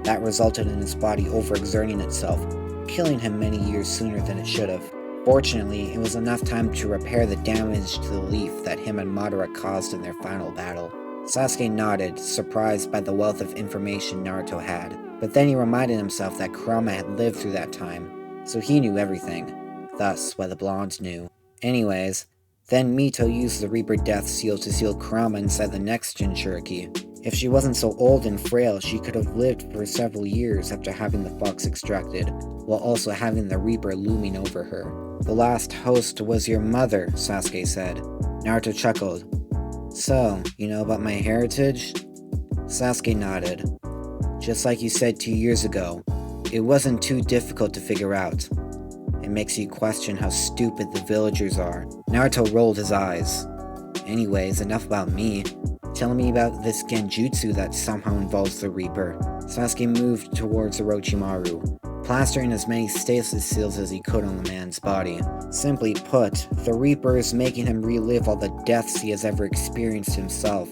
That resulted in his body overexerting itself, killing him many years sooner than it should have. Fortunately, it was enough time to repair the damage to the leaf that him and Madara caused in their final battle. Sasuke nodded, surprised by the wealth of information Naruto had, but then he reminded himself that Kurama had lived through that time, so he knew everything. Thus, why the blonde knew. Anyways, then Mito used the Reaper Death Seal to seal Kurama inside the next Jinchuriki. If she wasn't so old and frail, she could have lived for several years after having the fox extracted, while also having the Reaper looming over her. The last host was your mother, Sasuke said. Naruto chuckled. So, you know about my heritage? Sasuke nodded. Just like you said 2 years ago, it wasn't too difficult to figure out. It makes you question how stupid the villagers are. Naruto rolled his eyes. Anyways, enough about me. Tell me about this genjutsu that somehow involves the Reaper. Sasuke moved towards Orochimaru, plastering as many stasis seals as he could on the man's body. Simply put, the Reaper is making him relive all the deaths he has ever experienced himself,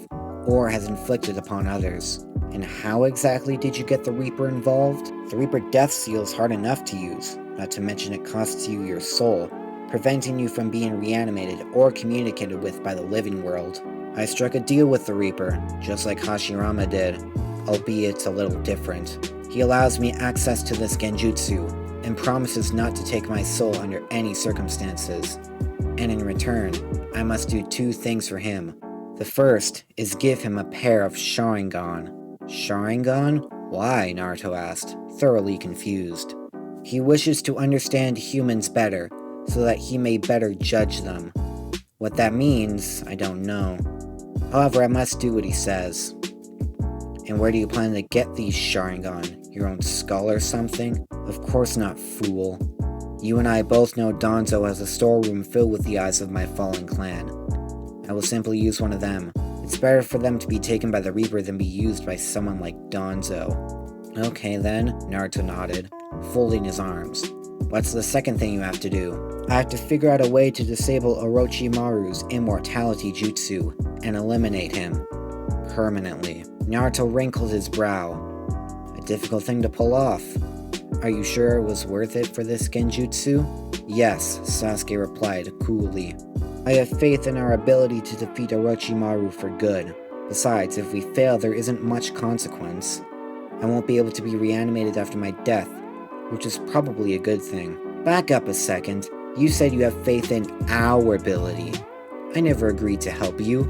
or has inflicted upon others. And how exactly did you get the Reaper involved? The Reaper Death Seal is hard enough to use, not to mention it costs you your soul, preventing you from being reanimated or communicated with by the living world. I struck a deal with the Reaper, just like Hashirama did, albeit a little different. He allows me access to this genjutsu, and promises not to take my soul under any circumstances. And in return, I must do 2 things for him. The first is give him a pair of Sharingan. Sharingan? Why? Naruto asked, thoroughly confused. He wishes to understand humans better, so that he may better judge them. What that means, I don't know. However, I must do what he says. And where do you plan to get these Sharingan? Your own skull or something? Of course not, fool. You and I both know Danzo has a storeroom filled with the eyes of my fallen clan. I will simply use one of them. It's better for them to be taken by the Reaper than be used by someone like Danzo. Okay then, Naruto nodded, folding his arms. What's the second thing you have to do? I have to figure out a way to disable Orochimaru's immortality jutsu and eliminate him. Permanently. Naruto wrinkled his brow. A difficult thing to pull off. Are you sure it was worth it for this genjutsu? Yes, Sasuke replied coolly. I have faith in our ability to defeat Orochimaru for good. Besides, if we fail, there isn't much consequence. I won't be able to be reanimated after my death, which is probably a good thing. Back up a second. You said you have faith in our ability. I never agreed to help you.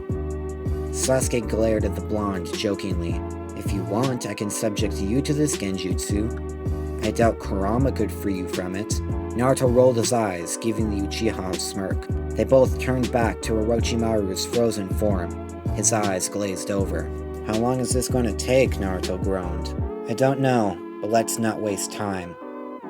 Sasuke glared at the blonde jokingly. If you want, I can subject you to this genjutsu. I doubt Kurama could free you from it. Naruto rolled his eyes, giving the Uchiha a smirk. They both turned back to Orochimaru's frozen form. His eyes glazed over. How long is this going to take? Naruto groaned. I don't know, but let's not waste time.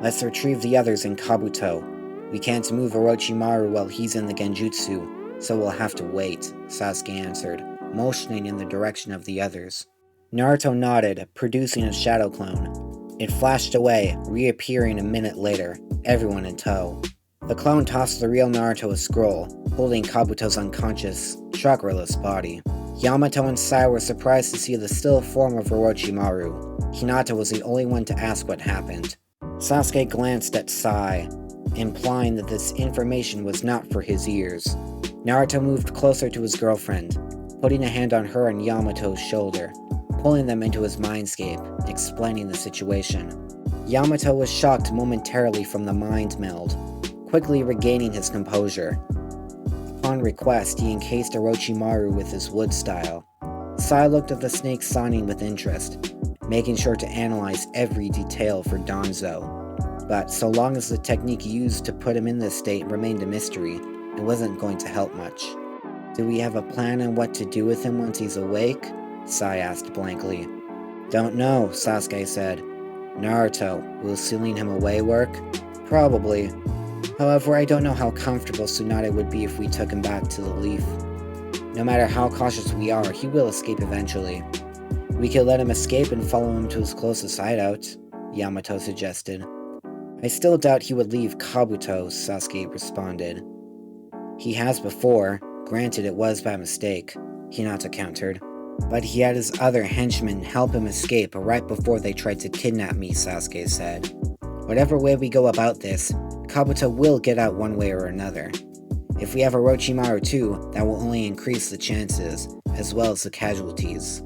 Let's retrieve the others in Kabuto. We can't move Orochimaru while he's in the Genjutsu, so we'll have to wait, Sasuke answered, motioning in the direction of the others. Naruto nodded, producing a shadow clone. It flashed away, reappearing a minute later, everyone in tow. The clone tossed the real Naruto a scroll, holding Kabuto's unconscious, chakraless body. Yamato and Sai were surprised to see the still form of Orochimaru. Hinata was the only one to ask what happened. Sasuke glanced at Sai, implying that this information was not for his ears. Naruto moved closer to his girlfriend, putting a hand on her and Yamato's shoulder, pulling them into his mindscape, explaining the situation. Yamato was shocked momentarily from the mind meld, quickly regaining his composure. Upon request, he encased Orochimaru with his wood style. Sai looked at the snake Sanin with interest, making sure to analyze every detail for Danzo. But so long as the technique used to put him in this state remained a mystery, it wasn't going to help much. Do we have a plan on what to do with him once he's awake? Sai asked blankly. Don't know, Sasuke said. Naruto, will sealing him away work? Probably. However, I don't know how comfortable Tsunade would be if we took him back to the Leaf. No matter how cautious we are, he will escape eventually. We could let him escape and follow him to his closest hideout, Yamato suggested. I still doubt he would leave Kabuto, Sasuke responded. He has before, granted it was by mistake, Hinata countered. But he had his other henchmen help him escape right before they tried to kidnap me, Sasuke said. Whatever way we go about this, Kabuto will get out one way or another. If we have Orochimaru too, that will only increase the chances, as well as the casualties.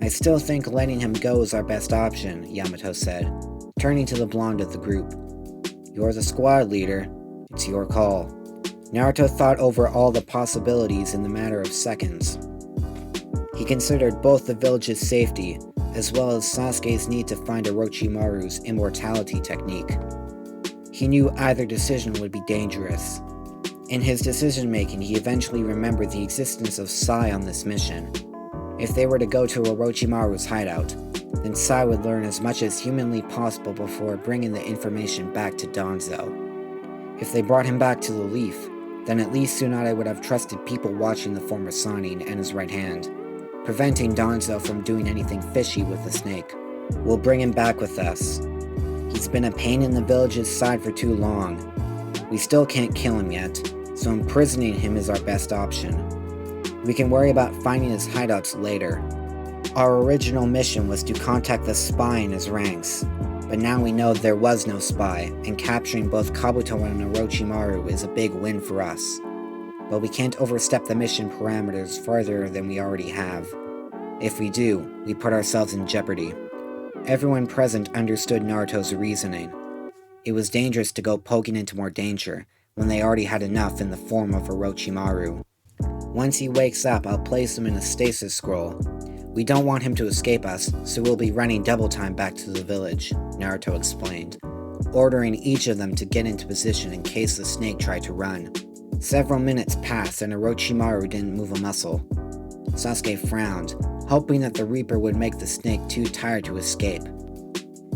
I still think letting him go is our best option, Yamato said, turning to the blonde of the group. You're the squad leader. It's your call. Naruto thought over all the possibilities in the matter of seconds. He considered both the village's safety, as well as Sasuke's need to find Orochimaru's immortality technique. He knew either decision would be dangerous. In his decision-making, he eventually remembered the existence of Sai on this mission. If they were to go to Orochimaru's hideout, then Sai would learn as much as humanly possible before bringing the information back to Danzo. If they brought him back to the Leaf, then at least Tsunade would have trusted people watching the former Sanin and his right hand, preventing Danzo from doing anything fishy with the snake. We'll bring him back with us. He's been a pain in the village's side for too long. We still can't kill him yet, so imprisoning him is our best option. We can worry about finding his hideouts later. Our original mission was to contact the spy in his ranks, but now we know there was no spy, and capturing both Kabuto and Orochimaru is a big win for us. But we can't overstep the mission parameters farther than we already have. If we do, we put ourselves in jeopardy. Everyone present understood Naruto's reasoning. It was dangerous to go poking into more danger, when they already had enough in the form of Orochimaru. Once he wakes up, I'll place him in a stasis scroll. We don't want him to escape us, so we'll be running double time back to the village, Naruto explained, ordering each of them to get into position in case the snake tried to run. Several minutes passed and Orochimaru didn't move a muscle. Sasuke frowned, hoping that the Reaper would make the snake too tired to escape.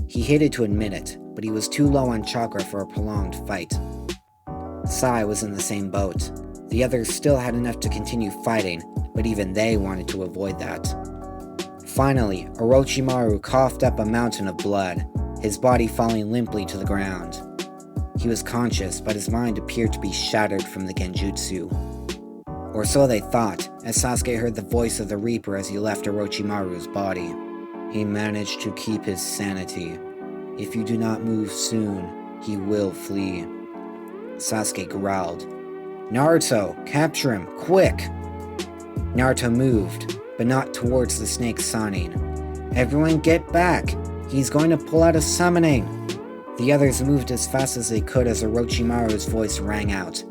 He hated to admit it, but he was too low on chakra for a prolonged fight. Sai was in the same boat. The others still had enough to continue fighting, but even they wanted to avoid that. Finally, Orochimaru coughed up a mountain of blood, his body falling limply to the ground. He was conscious, but his mind appeared to be shattered from the Genjutsu. Or so they thought, as Sasuke heard the voice of the Reaper as he left Orochimaru's body. He managed to keep his sanity. If you do not move soon, he will flee. Sasuke growled. Naruto, capture him, quick! Naruto moved, but not towards the snake Sanin. Everyone get back! He's going to pull out a summoning! The others moved as fast as they could as Orochimaru's voice rang out,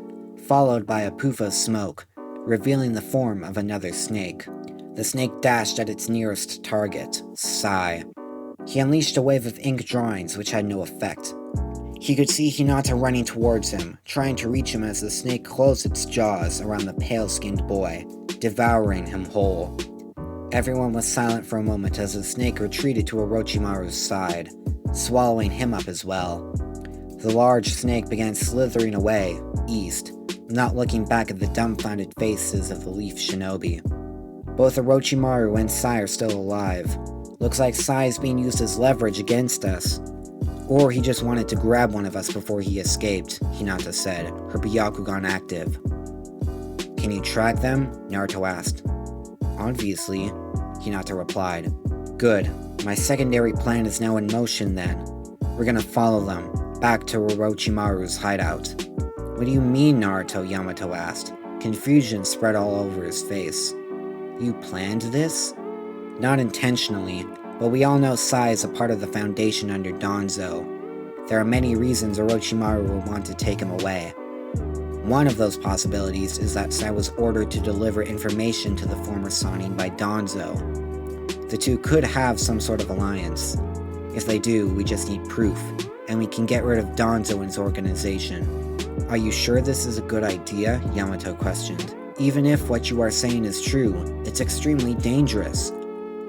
followed by a poof of smoke, revealing the form of another snake. The snake dashed at its nearest target, Sai. He unleashed a wave of ink drawings which had no effect. He could see Hinata running towards him, trying to reach him as the snake closed its jaws around the pale-skinned boy, devouring him whole. Everyone was silent for a moment as the snake retreated to Orochimaru's side, swallowing him up as well. The large snake began slithering away, east, not looking back at the dumbfounded faces of the Leaf Shinobi. Both Orochimaru and Sai are still alive. Looks like Sai is being used as leverage against us. Or he just wanted to grab one of us before he escaped, Hinata said, her Byakugan active. Can you track them? Naruto asked. Obviously, Hinata replied. Good. My secondary plan is now in motion then. We're gonna follow them, back to Orochimaru's hideout. What do you mean, Naruto? Yamato asked. Confusion spread all over his face. You planned this? Not intentionally, but we all know Sai is a part of the Foundation under Danzo. There are many reasons Orochimaru will want to take him away. One of those possibilities is that Sai was ordered to deliver information to the former Sannin by Danzo. The two could have some sort of alliance. If they do, we just need proof, and we can get rid of Danzo and his organization. Are you sure this is a good idea? Yamato questioned. Even if what you are saying is true, it's extremely dangerous.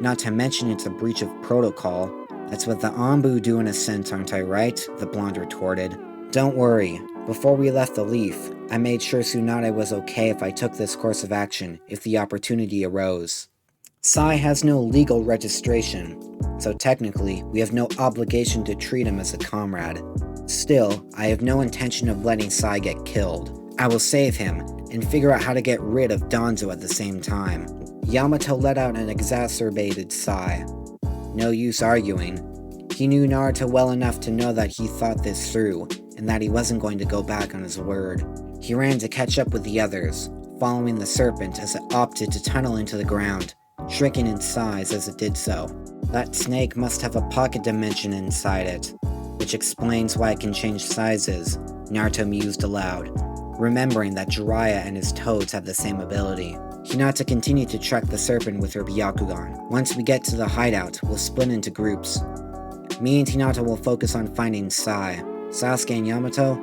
Not to mention it's a breach of protocol. That's what the Anbu do in a sense, aren't I right? The blonde retorted. Don't worry. Before we left the Leaf, I made sure Tsunade was okay if I took this course of action, if the opportunity arose. Sai has no legal registration, so technically, we have no obligation to treat him as a comrade. Still, I have no intention of letting Sai get killed. I will save him, and figure out how to get rid of Danzo at the same time. Yamato let out an exacerbated sigh. No use arguing. He knew Naruto well enough to know that he thought this through, and that he wasn't going to go back on his word. He ran to catch up with the others, following the serpent as it opted to tunnel into the ground, shrinking in size as it did so. That snake must have a pocket dimension inside it, which explains why it can change sizes, Naruto mused aloud, remembering that Jiraiya and his toads have the same ability. Hinata continued to track the serpent with her Byakugan. Once we get to the hideout, we'll split into groups. Me and Hinata will focus on finding Sai. Sasuke and Yamato,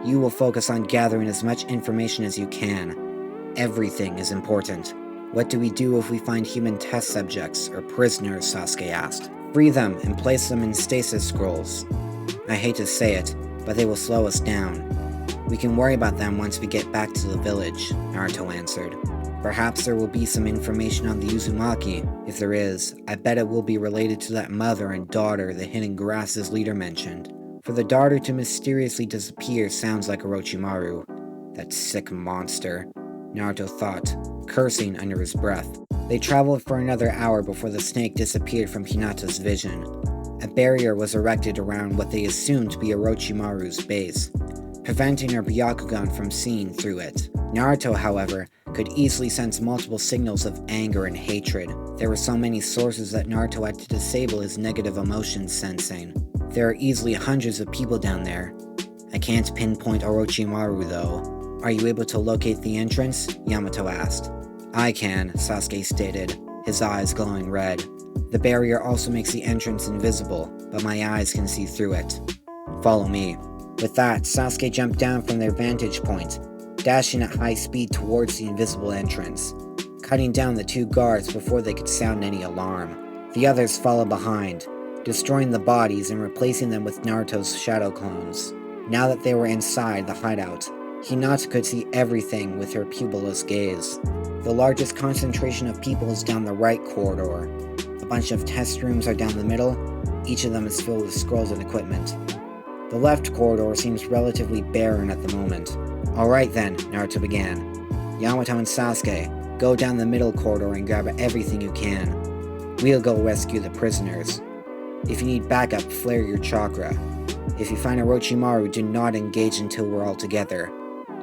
you will focus on gathering as much information as you can. Everything is important. What do we do if we find human test subjects or prisoners? Sasuke asked. Free them and place them in stasis scrolls. I hate to say it, but they will slow us down. We can worry about them once we get back to the village, Naruto answered. Perhaps there will be some information on the Uzumaki. If there is, I bet it will be related to that mother and daughter the Hidden Grasses leader mentioned. For the daughter to mysteriously disappear sounds like Orochimaru. That sick monster, Naruto thought, cursing under his breath. They traveled for another hour before the snake disappeared from Hinata's vision. A barrier was erected around what they assumed to be Orochimaru's base, preventing her Byakugan from seeing through it. Naruto, however, could easily sense multiple signals of anger and hatred. There were so many sources that Naruto had to disable his negative emotions sensing. There are easily hundreds of people down there. I can't pinpoint Orochimaru though. Are you able to locate the entrance? Yamato asked. I can, Sasuke stated, his eyes glowing red. The barrier also makes the entrance invisible, but my eyes can see through it. Follow me. With that, Sasuke jumped down from their vantage point, dashing at high speed towards the invisible entrance, cutting down the two guards before they could sound any alarm. The others followed behind, destroying the bodies and replacing them with Naruto's shadow clones. Now that they were inside the hideout, Hinata could see everything with her pupilless gaze. The largest concentration of people is down the right corridor. A bunch of test rooms are down the middle, each of them is filled with scrolls and equipment. The left corridor seems relatively barren at the moment. Alright then, Naruto began. Yamato and Sasuke, go down the middle corridor and grab everything you can. We'll go rescue the prisoners. If you need backup, flare your chakra. If you find Orochimaru, do not engage until we're all together.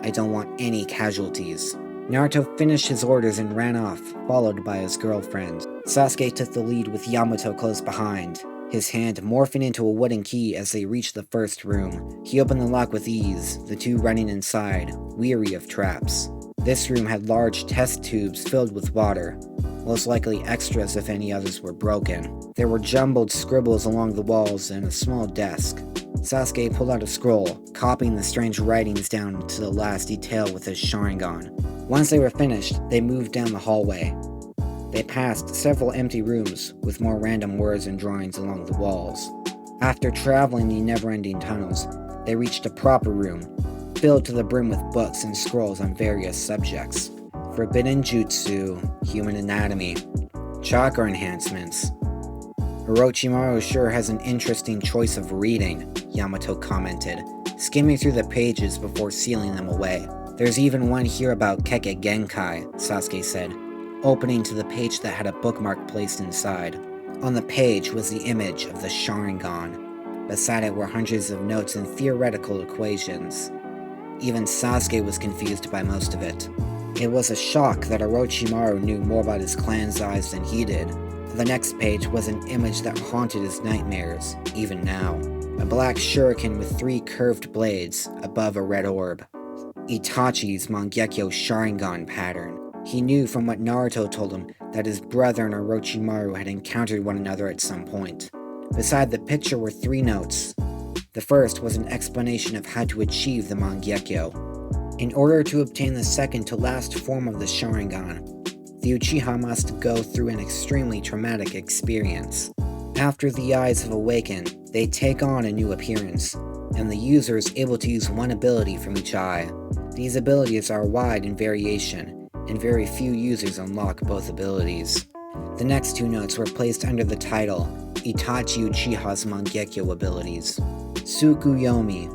I don't want any casualties. Naruto finished his orders and ran off, followed by his girlfriend. Sasuke took the lead with Yamato close behind, his hand morphing into a wooden key as they reached the first room. He opened the lock with ease, the two running inside, weary of traps. This room had large test tubes filled with water. most likely extras if any others were broken. There were jumbled scribbles along the walls and a small desk. Sasuke pulled out a scroll, copying the strange writings down to the last detail with his Sharingan. Once they were finished, they moved down the hallway. They passed several empty rooms with more random words and drawings along the walls. After traveling the never-ending tunnels, they reached a proper room, filled to the brim with books and scrolls on various subjects. Forbidden jutsu, human anatomy, chakra enhancements. Orochimaru sure has an interesting choice of reading, Yamato commented, skimming through the pages before sealing them away. There's even one here about Kekkei Genkai, Sasuke said, opening to the page that had a bookmark placed inside. On the page was the image of the Sharingan. Beside it were hundreds of notes and theoretical equations. Even Sasuke was confused by most of it. It was a shock that Orochimaru knew more about his clan's eyes than he did. The next page was an image that haunted his nightmares, even now. A black shuriken with 3 curved blades above a red orb. Itachi's Mangekyo Sharingan pattern. He knew from what Naruto told him that his brother and Orochimaru had encountered one another at some point. Beside the picture were 3 notes. The first was an explanation of how to achieve the Mangekyo. In order to obtain the second to last form of the Sharingan, the Uchiha must go through an extremely traumatic experience. After the eyes have awakened, they take on a new appearance, and the user is able to use one ability from each eye. These abilities are wide in variation, and very few users unlock both abilities. The next 2 notes were placed under the title, Itachi Uchiha's Mangekyo Abilities. Tsukuyomi,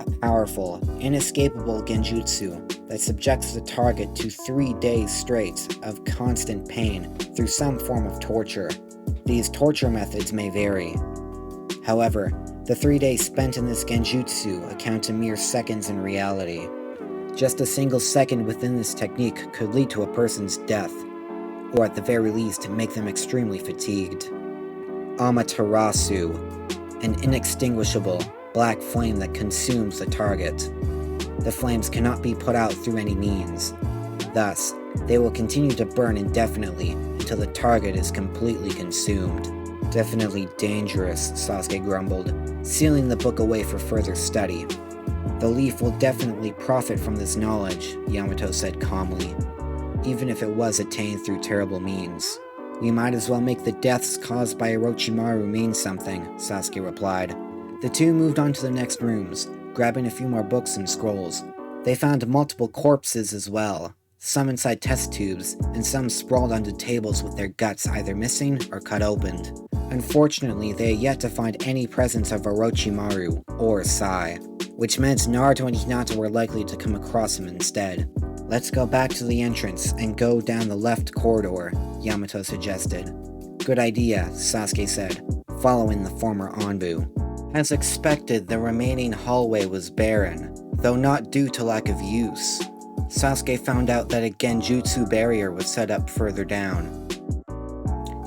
a powerful, inescapable genjutsu that subjects the target to 3 days straight of constant pain through some form of torture. These torture methods may vary. However, the 3 days spent in this genjutsu account to mere seconds in reality. Just a single second within this technique could lead to a person's death, or at the very least make them extremely fatigued. Amaterasu, an inextinguishable, black flame that consumes the target. The flames cannot be put out through any means. Thus, they will continue to burn indefinitely until the target is completely consumed. Definitely dangerous, Sasuke grumbled, sealing the book away for further study. The leaf will definitely profit from this knowledge, Yamato said calmly, even if it was attained through terrible means. We might as well make the deaths caused by Orochimaru mean something, Sasuke replied. The 2 moved on to the next rooms, grabbing a few more books and scrolls. They found multiple corpses as well, some inside test tubes, and some sprawled onto tables with their guts either missing or cut opened. Unfortunately, they had yet to find any presence of Orochimaru or Sai, which meant Naruto and Hinata were likely to come across him instead. Let's go back to the entrance and go down the left corridor, Yamato suggested. Good idea, Sasuke said, following the former Anbu. As expected, the remaining hallway was barren, though not due to lack of use. Sasuke found out that a genjutsu barrier was set up further down.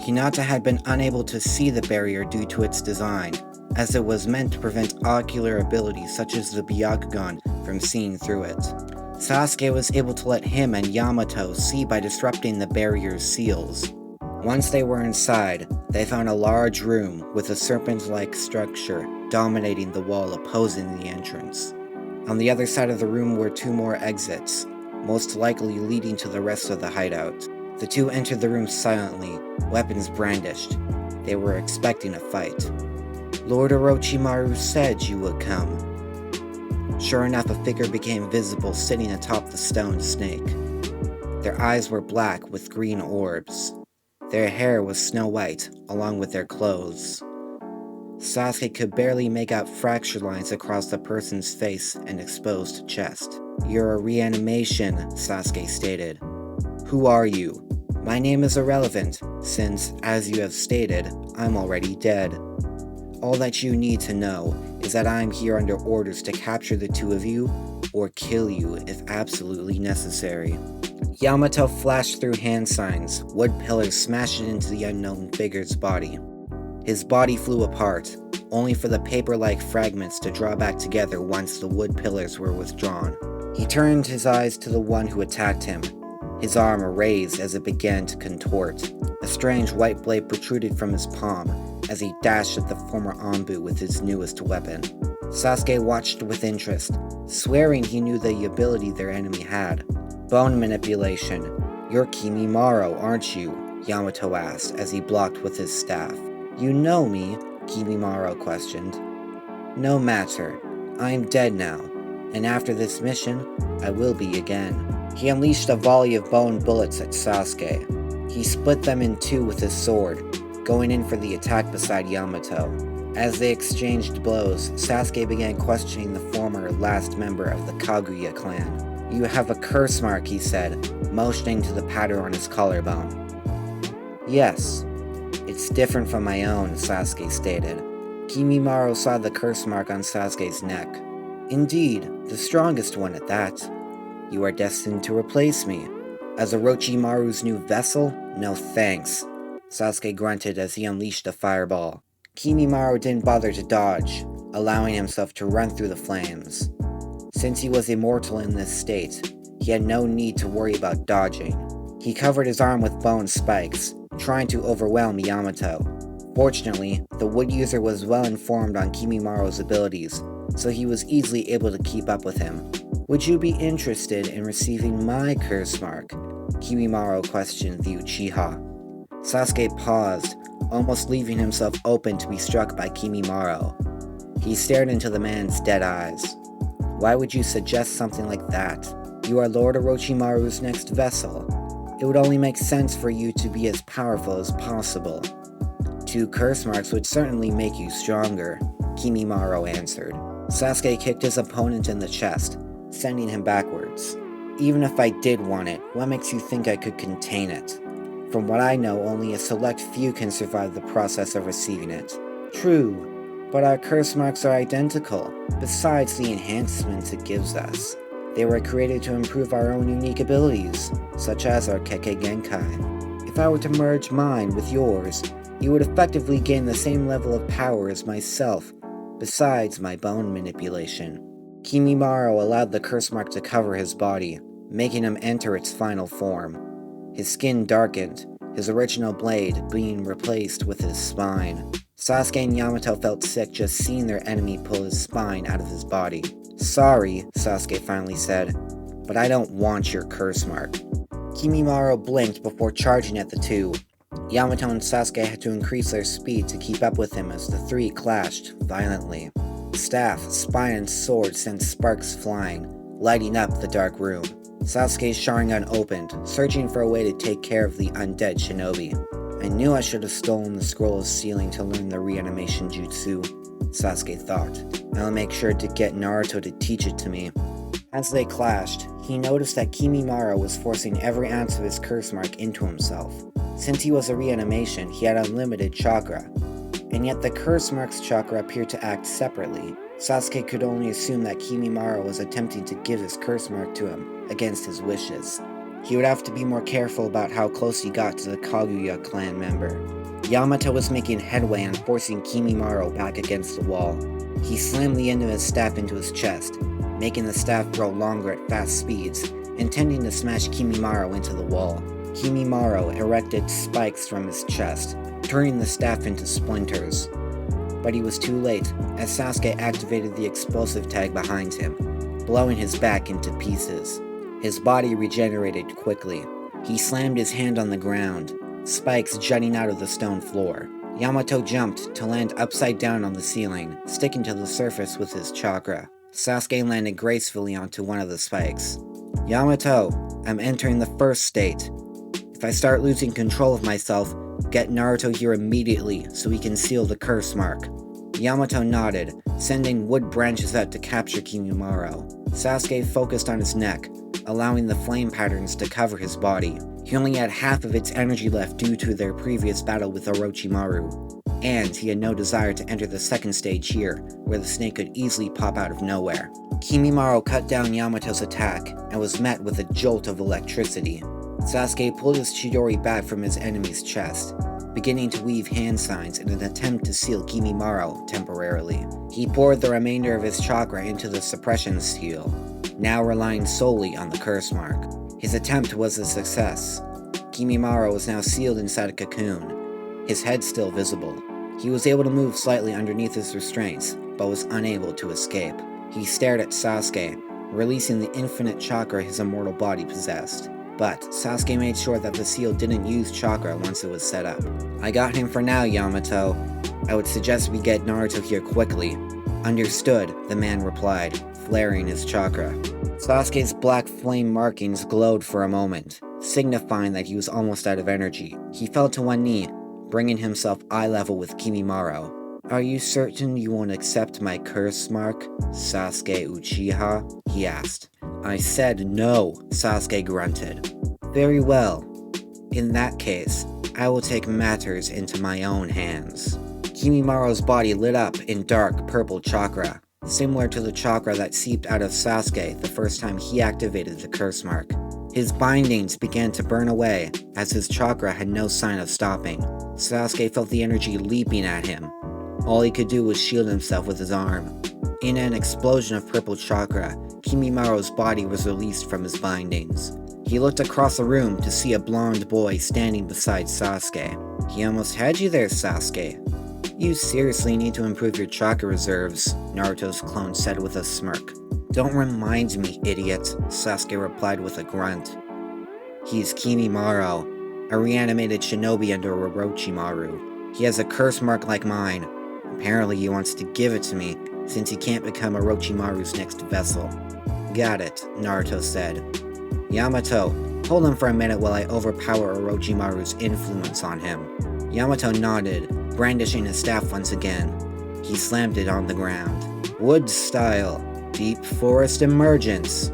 Hinata had been unable to see the barrier due to its design, as it was meant to prevent ocular abilities such as the Byakugan from seeing through it. Sasuke was able to let him and Yamato see by disrupting the barrier's seals. Once they were inside, they found a large room with a serpent-like structure dominating the wall opposing the entrance. On the other side of the room were 2 more exits, most likely leading to the rest of the hideout. The 2 entered the room silently, weapons brandished. They were expecting a fight. Lord Orochimaru said you would come. Sure enough, a figure became visible sitting atop the stone snake. Their eyes were black with green orbs. Their hair was snow white, along with their clothes. Sasuke could barely make out fracture lines across the person's face and exposed chest. You're a reanimation, Sasuke stated. Who are you? My name is irrelevant, since, as you have stated, I'm already dead. All that you need to know is that I'm here under orders to capture the 2 of you, or kill you if absolutely necessary. Yamato flashed through hand signs, wood pillars smashed into the unknown figure's body. His body flew apart, only for the paper-like fragments to draw back together once the wood pillars were withdrawn. He turned his eyes to the one who attacked him. His arm raised as it began to contort. A strange white blade protruded from his palm as he dashed at the former Anbu with his newest weapon. Sasuke watched with interest, swearing he knew the ability their enemy had. Bone manipulation. You're Kimimaro, aren't you? Yamato asked as he blocked with his staff. You know me? Kimimaro questioned. No matter. I am dead now, and after this mission, I will be again. He unleashed a volley of bone bullets at Sasuke. He split them in two with his sword, going in for the attack beside Yamato. As they exchanged blows, Sasuke began questioning the former last member of the Kaguya clan. You have a curse mark, he said, motioning to the pattern on his collarbone. Yes, it's different from my own, Sasuke stated. Kimimaro saw the curse mark on Sasuke's neck. Indeed, the strongest one at that. You are destined to replace me. As Orochimaru's new vessel? No thanks, Sasuke grunted as he unleashed a fireball. Kimimaro didn't bother to dodge, allowing himself to run through the flames. Since he was immortal in this state, he had no need to worry about dodging. He covered his arm with bone spikes, trying to overwhelm Yamato. Fortunately, the wood user was well informed on Kimimaro's abilities, so he was easily able to keep up with him. Would you be interested in receiving my curse mark? Kimimaro questioned the Uchiha. Sasuke paused, almost leaving himself open to be struck by Kimimaro. He stared into the man's dead eyes. Why would you suggest something like that? You are Lord Orochimaru's next vessel. It would only make sense for you to be as powerful as possible. 2 curse marks would certainly make you stronger, Kimimaro answered. Sasuke kicked his opponent in the chest, sending him backwards. Even if I did want it, what makes you think I could contain it? From what I know, only a select few can survive the process of receiving it. True, but our curse marks are identical, besides the enhancements it gives us. They were created to improve our own unique abilities, such as our Kekkei Genkai. If I were to merge mine with yours, you would effectively gain the same level of power as myself, besides my bone manipulation. Kimimaro allowed the curse mark to cover his body, making him enter its final form. His skin darkened, his original blade being replaced with his spine. Sasuke and Yamato felt sick just seeing their enemy pull his spine out of his body. Sorry, Sasuke finally said, but I don't want your curse mark. Kimimaro blinked before charging at the two. Yamato and Sasuke had to increase their speed to keep up with him as the three clashed violently. Staff, spine, and sword sent sparks flying, lighting up the dark room. Sasuke's Sharingan opened, searching for a way to take care of the undead shinobi. I knew I should have stolen the scroll's ceiling to learn the reanimation jutsu, Sasuke thought. I'll make sure to get Naruto to teach it to me. As they clashed, he noticed that Kimimaro was forcing every ounce of his curse mark into himself. Since he was a reanimation, he had unlimited chakra, and yet the curse mark's chakra appeared to act separately. Sasuke could only assume that Kimimaro was attempting to give his curse mark to him, against his wishes. He would have to be more careful about how close he got to the Kaguya clan member. Yamato was making headway on forcing Kimimaro back against the wall. He slammed the end of his staff into his chest, making the staff grow longer at fast speeds, intending to smash Kimimaro into the wall. Kimimaro erected spikes from his chest, turning the staff into splinters. But he was too late, as Sasuke activated the explosive tag behind him, blowing his back into pieces. His body regenerated quickly. He slammed his hand on the ground, spikes jutting out of the stone floor. Yamato jumped to land upside down on the ceiling, sticking to the surface with his chakra. Sasuke landed gracefully onto one of the spikes. Yamato, I'm entering the first state. If I start losing control of myself, get Naruto here immediately so he can seal the curse mark. Yamato nodded, sending wood branches out to capture Kimimaro. Sasuke focused on his neck, allowing the flame patterns to cover his body. He only had half of its energy left due to their previous battle with Orochimaru, and he had no desire to enter the second stage here, where the snake could easily pop out of nowhere. Kimimaro cut down Yamato's attack, and was met with a jolt of electricity. Sasuke pulled his Chidori back from his enemy's chest, beginning to weave hand signs in an attempt to seal Kimimaro temporarily. He poured the remainder of his chakra into the suppression seal, now relying solely on the curse mark. His attempt was a success. Kimimaro was now sealed inside a cocoon, his head still visible. He was able to move slightly underneath his restraints, but was unable to escape. He stared at Sasuke, releasing the infinite chakra his immortal body possessed. But Sasuke made sure that the seal didn't use chakra once it was set up. "I got him for now, Yamato. I would suggest we get Naruto here quickly." "Understood," the man replied, flaring his chakra. Sasuke's black flame markings glowed for a moment, signifying that he was almost out of energy. He fell to one knee, bringing himself eye level with Kimimaro. "Are you certain you won't accept my curse mark, Sasuke Uchiha?" he asked. "I said no," Sasuke grunted. "Very well. In that case, I will take matters into my own hands." Kimimaro's body lit up in dark purple chakra, similar to the chakra that seeped out of Sasuke the first time he activated the curse mark. His bindings began to burn away, as his chakra had no sign of stopping. Sasuke felt the energy leaping at him. All he could do was shield himself with his arm. In an explosion of purple chakra, Kimimaro's body was released from his bindings. He looked across the room to see a blonde boy standing beside Sasuke. "He almost had you there, Sasuke. You seriously need to improve your chakra reserves," Naruto's clone said with a smirk. "Don't remind me, idiot," Sasuke replied with a grunt. "He's Kimimaro, a reanimated shinobi under Orochimaru. He has a curse mark like mine. Apparently he wants to give it to me, since he can't become Orochimaru's next vessel." "Got it," Naruto said. "Yamato, hold him for a minute while I overpower Orochimaru's influence on him." Yamato nodded, brandishing his staff once again. He slammed it on the ground. Wood style. Deep forest emergence.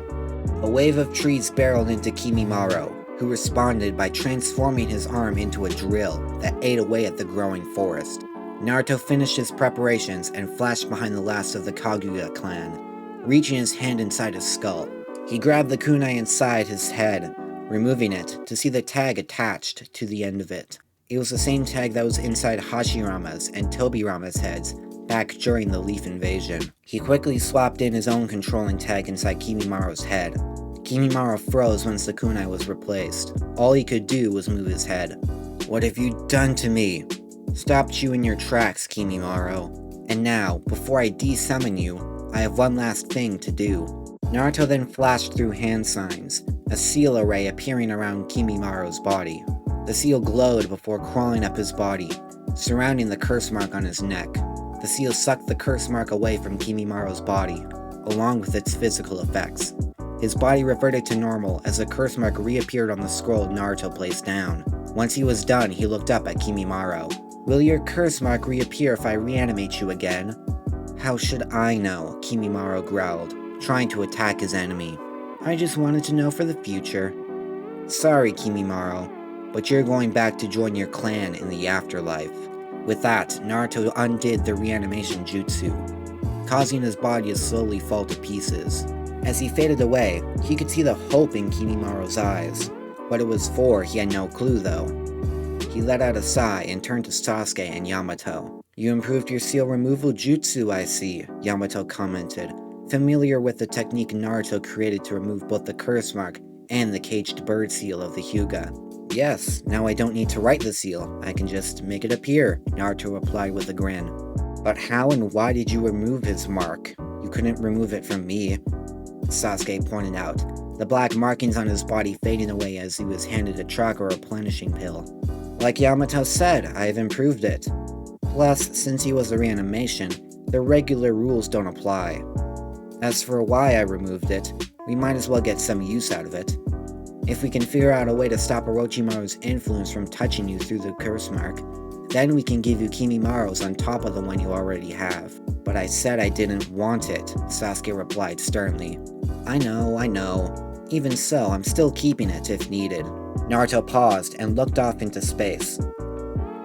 A wave of trees barreled into Kimimaro, who responded by transforming his arm into a drill that ate away at the growing forest. Naruto finished his preparations and flashed behind the last of the Kaguya clan, reaching his hand inside his skull. He grabbed the kunai inside his head, removing it to see the tag attached to the end of it. It was the same tag that was inside Hashirama's and Tobirama's heads back during the Leaf invasion. He quickly swapped in his own controlling tag inside Kimimaro's head. Kimimaro froze once the kunai was replaced. All he could do was move his head. "What have you done to me?" "Stop chewing your tracks, Kimimaro. And now, before I de-summon you, I have one last thing to do." Naruto then flashed through hand signs, a seal array appearing around Kimimaro's body. The seal glowed before crawling up his body, surrounding the curse mark on his neck. The seal sucked the curse mark away from Kimimaro's body, along with its physical effects. His body reverted to normal as the curse mark reappeared on the scroll Naruto placed down. Once he was done, he looked up at Kimimaro. "Will your curse mark reappear if I reanimate you again?" "How should I know?" Kimimaro growled, trying to attack his enemy. "I just wanted to know for the future." "Sorry, Kimimaro, but you're going back to join your clan in the afterlife." With that, Naruto undid the reanimation jutsu, causing his body to slowly fall to pieces. As he faded away, he could see the hope in Kimimaro's eyes. What it was for, he had no clue though. He let out a sigh and turned to Sasuke and Yamato. "You improved your seal removal jutsu, I see," Yamato commented, familiar with the technique Naruto created to remove both the curse mark and the caged bird seal of the Hyuga. "Yes, now I don't need to write the seal, I can just make it appear," Naruto replied with a grin. "But how and why did you remove his mark? You couldn't remove it from me," Sasuke pointed out, the black markings on his body fading away as he was handed a chakra replenishing pill. "Like Yamato said, I have improved it. Plus, since he was a reanimation, the regular rules don't apply. As for why I removed it, we might as well get some use out of it. If we can figure out a way to stop Orochimaru's influence from touching you through the curse mark, then we can give you Kimimaro's on top of the one you already have." "But I said I didn't want it," Sasuke replied sternly. I know. Even so, I'm still keeping it if needed." Naruto paused and looked off into space.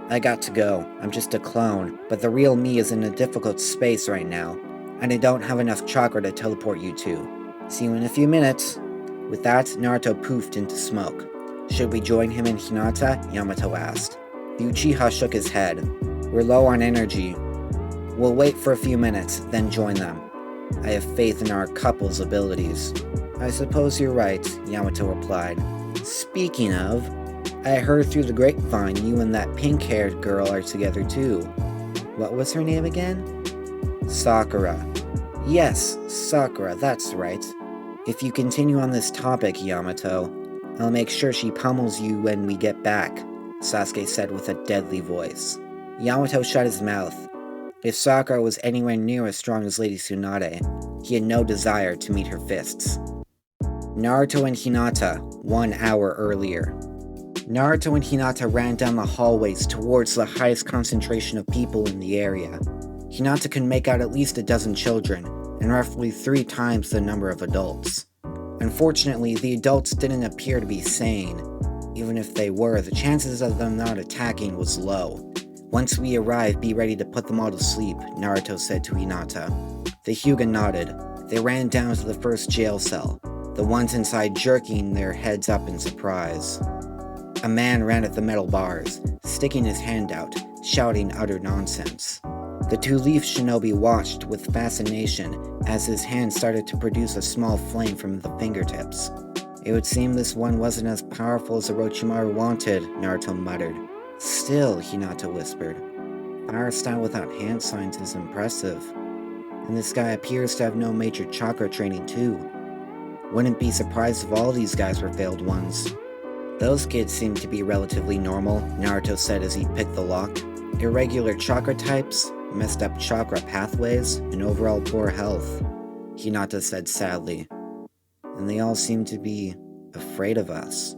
"I got to go. I'm just a clone, but the real me is in a difficult space right now, and I don't have enough chakra to teleport you to. See you in a few minutes." With that, Naruto poofed into smoke. "Should we join him in Hinata?" Yamato asked. The Uchiha shook his head. "We're low on energy. We'll wait for a few minutes, then join them. I have faith in our couple's abilities." I suppose you're right, Yamato replied. Speaking of, I heard through the grapevine you and that pink-haired girl are together too. What was her name again? Sakura. Yes, Sakura, that's right. If you continue on this topic, Yamato, I'll make sure she pummels you when we get back, Sasuke said with a deadly voice. Yamato shut his mouth. If Sakura was anywhere near as strong as Lady Tsunade, he had no desire to meet her fists. Naruto and Hinata, 1 hour earlier. Naruto and Hinata ran down the hallways towards the highest concentration of people in the area. Hinata could make out at least a dozen children, and roughly 3 times the number of adults. Unfortunately, the adults didn't appear to be sane. Even if they were, the chances of them not attacking was low. Once we arrive, be ready to put them all to sleep, Naruto said to Hinata. The Hyuga nodded. They ran down to the first jail cell, the ones inside jerking their heads up in surprise. A man ran at the metal bars, sticking his hand out, shouting utter nonsense. The two-leaf shinobi watched with fascination as his hand started to produce a small flame from the fingertips. It would seem this one wasn't as powerful as Orochimaru wanted, Naruto muttered. Still, Hinata whispered. Fire style without hand signs is impressive. And this guy appears to have no major chakra training too. Wouldn't be surprised if all these guys were failed ones. Those kids seem to be relatively normal, Naruto said as he picked the lock. Irregular chakra types, messed up chakra pathways, and overall poor health, Hinata said sadly. And they all seem to be afraid of us.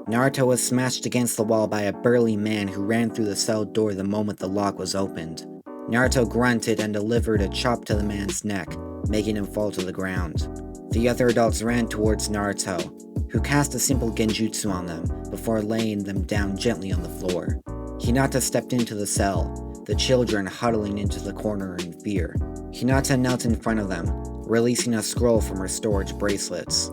Naruto was smashed against the wall by a burly man who ran through the cell door the moment the lock was opened. Naruto grunted and delivered a chop to the man's neck, making him fall to the ground. The other adults ran towards Naruto, who cast a simple genjutsu on them before laying them down gently on the floor. Hinata stepped into the cell, the children huddling into the corner in fear. Hinata knelt in front of them, releasing a scroll from her storage bracelets.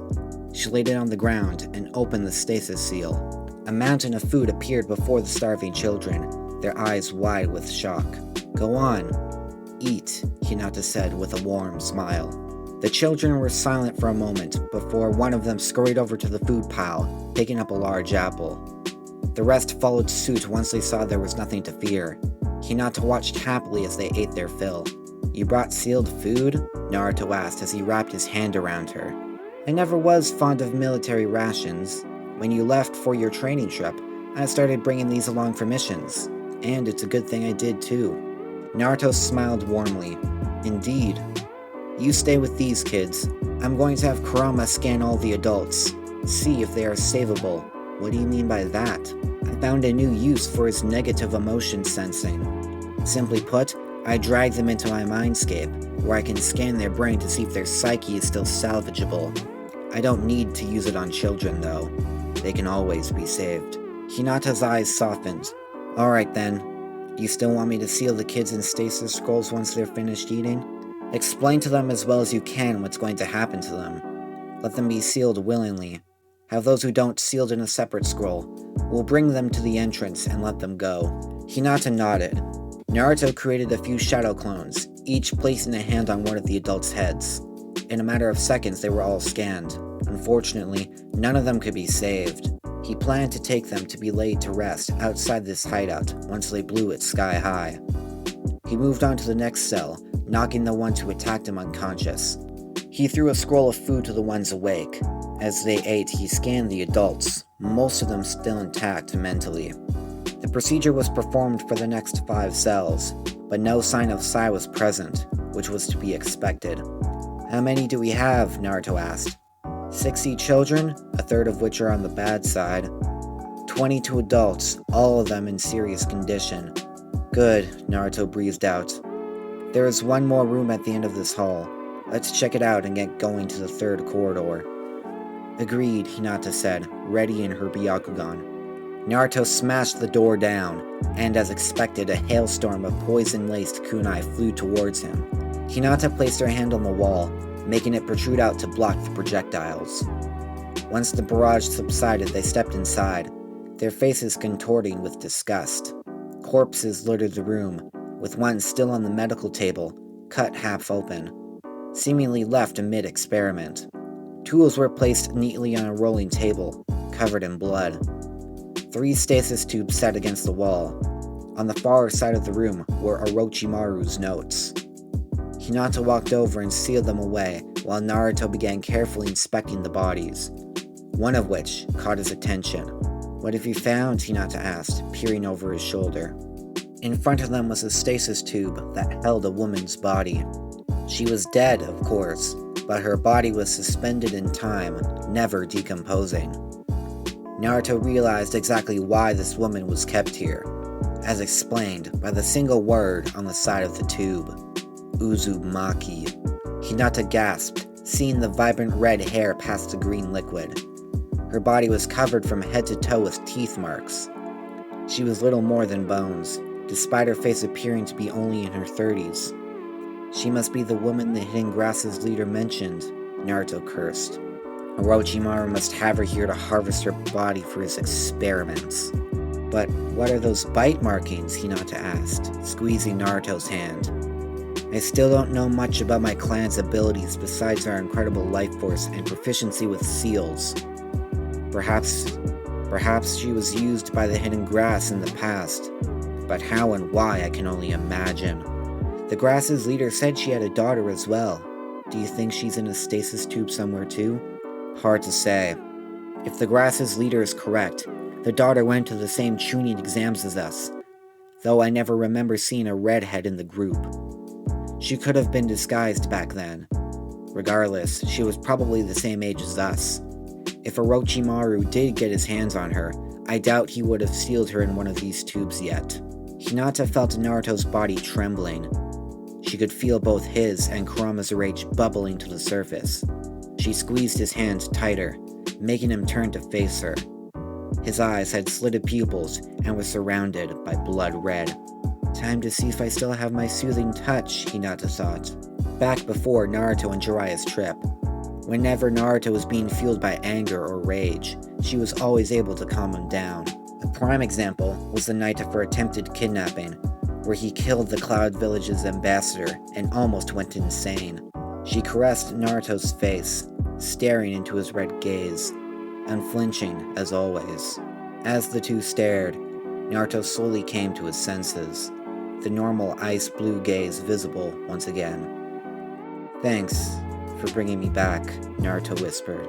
She laid it on the ground and opened the stasis seal. A mountain of food appeared before the starving children, their eyes wide with shock. Go on. Eat, Hinata said with a warm smile. The children were silent for a moment before one of them scurried over to the food pile, picking up a large apple. The rest followed suit once they saw there was nothing to fear. Hinata watched happily as they ate their fill. You brought sealed food? Naruto asked as he wrapped his hand around her. I never was fond of military rations. When you left for your training trip, I started bringing these along for missions. And it's a good thing I did too. Naruto smiled warmly. Indeed. You stay with these kids. I'm going to have Kurama scan all the adults. See if they are savable. What do you mean by that? I found a new use for his negative emotion sensing. Simply put, I drag them into my mindscape, where I can scan their brain to see if their psyche is still salvageable. I don't need to use it on children, though. They can always be saved. Hinata's eyes softened. Alright then. You still want me to seal the kids in stasis scrolls once they're finished eating? Explain to them as well as you can what's going to happen to them. Let them be sealed willingly. Have those who don't sealed in a separate scroll. We'll bring them to the entrance and let them go. Hinata nodded. Naruto created a few shadow clones, each placing a hand on one of the adults' heads. In a matter of seconds, they were all scanned. Unfortunately, none of them could be saved. He planned to take them to be laid to rest outside this hideout once they blew it sky high. He moved on to the next cell, knocking the ones who attacked him unconscious. He threw a scroll of food to the ones awake. As they ate, he scanned the adults, most of them still intact mentally. The procedure was performed for the next 5 cells, but no sign of Sai was present, which was to be expected. How many do we have? Naruto asked. 60 children, a third of which are on the bad side. 22 adults, all of them in serious condition. Good, Naruto breathed out. There is one more room at the end of this hall. Let's check it out and get going to the third corridor. Agreed, Hinata said, ready in her Byakugan. Naruto smashed the door down, and as expected, a hailstorm of poison-laced kunai flew towards him. Hinata placed her hand on the wall, making it protrude out to block the projectiles. Once the barrage subsided, they stepped inside, their faces contorting with disgust. Corpses littered the room, with one still on the medical table, cut half open, seemingly left amid experiment. Tools were placed neatly on a rolling table, covered in blood. 3 stasis tubes set against the wall. On the far side of the room were Orochimaru's notes. Hinata walked over and sealed them away, while Naruto began carefully inspecting the bodies, one of which caught his attention. "What have you found?" Hinata asked, peering over his shoulder. In front of them was a stasis tube that held a woman's body. She was dead, of course, but her body was suspended in time, never decomposing. Naruto realized exactly why this woman was kept here, as explained by the single word on the side of the tube: Uzumaki. Hinata gasped, seeing the vibrant red hair past the green liquid. Her body was covered from head to toe with teeth marks. She was little more than bones, despite her face appearing to be only in her 30s. She must be the woman the Hidden Grass's leader mentioned, Naruto cursed. Orochimaru must have her here to harvest her body for his experiments. "But what are those bite markings?" Hinata asked, squeezing Naruto's hand. "I still don't know much about my clan's abilities besides our incredible life force and proficiency with seals. Perhaps she was used by the Hidden Grass in the past, but how and why I can only imagine. The Grass's leader said she had a daughter as well. Do you think she's in a stasis tube somewhere too? Hard to say. If the Grass's leader is correct, the daughter went to the same Chunin exams as us, though I never remember seeing a redhead in the group. She could have been disguised back then. Regardless, she was probably the same age as us. If Orochimaru did get his hands on her, I doubt he would have sealed her in one of these tubes yet." Hinata felt Naruto's body trembling. She could feel both his and Kurama's rage bubbling to the surface. She squeezed his hand tighter, making him turn to face her. His eyes had slitted pupils and were surrounded by blood red. "Time to see if I still have my soothing touch," Hinata thought. Back before Naruto and Jiraiya's trip, whenever Naruto was being fueled by anger or rage, she was always able to calm him down. A prime example was the night of her attempted kidnapping, where he killed the Cloud Village's ambassador and almost went insane. She caressed Naruto's face, staring into his red gaze, unflinching as always. As the two stared, Naruto slowly came to his senses, the normal ice-blue gaze visible once again. "Thanks for bringing me back," Naruto whispered.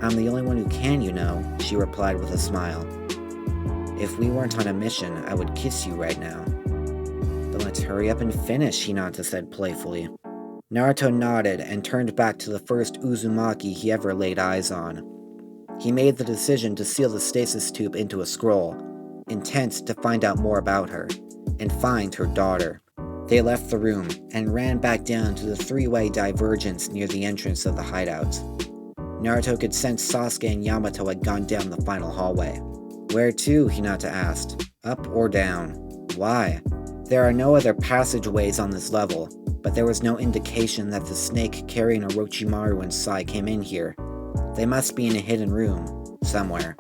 "I'm the only one who can, you know," she replied with a smile. "If we weren't on a mission, I would kiss you right now." "Then let's hurry up and finish," Hinata said playfully. Naruto nodded and turned back to the first Uzumaki he ever laid eyes on. He made the decision to seal the stasis tube into a scroll, intent to find out more about her, and find her daughter. They left the room and ran back down to the three-way divergence near the entrance of the hideout. Naruto could sense Sasuke and Yamato had gone down the final hallway. "Where to?" Hinata asked. "Up or down?" "Why?" There are no other passageways on this level, but there was no indication that the snake carrying Orochimaru and Sai came in here. They must be in a hidden room, somewhere.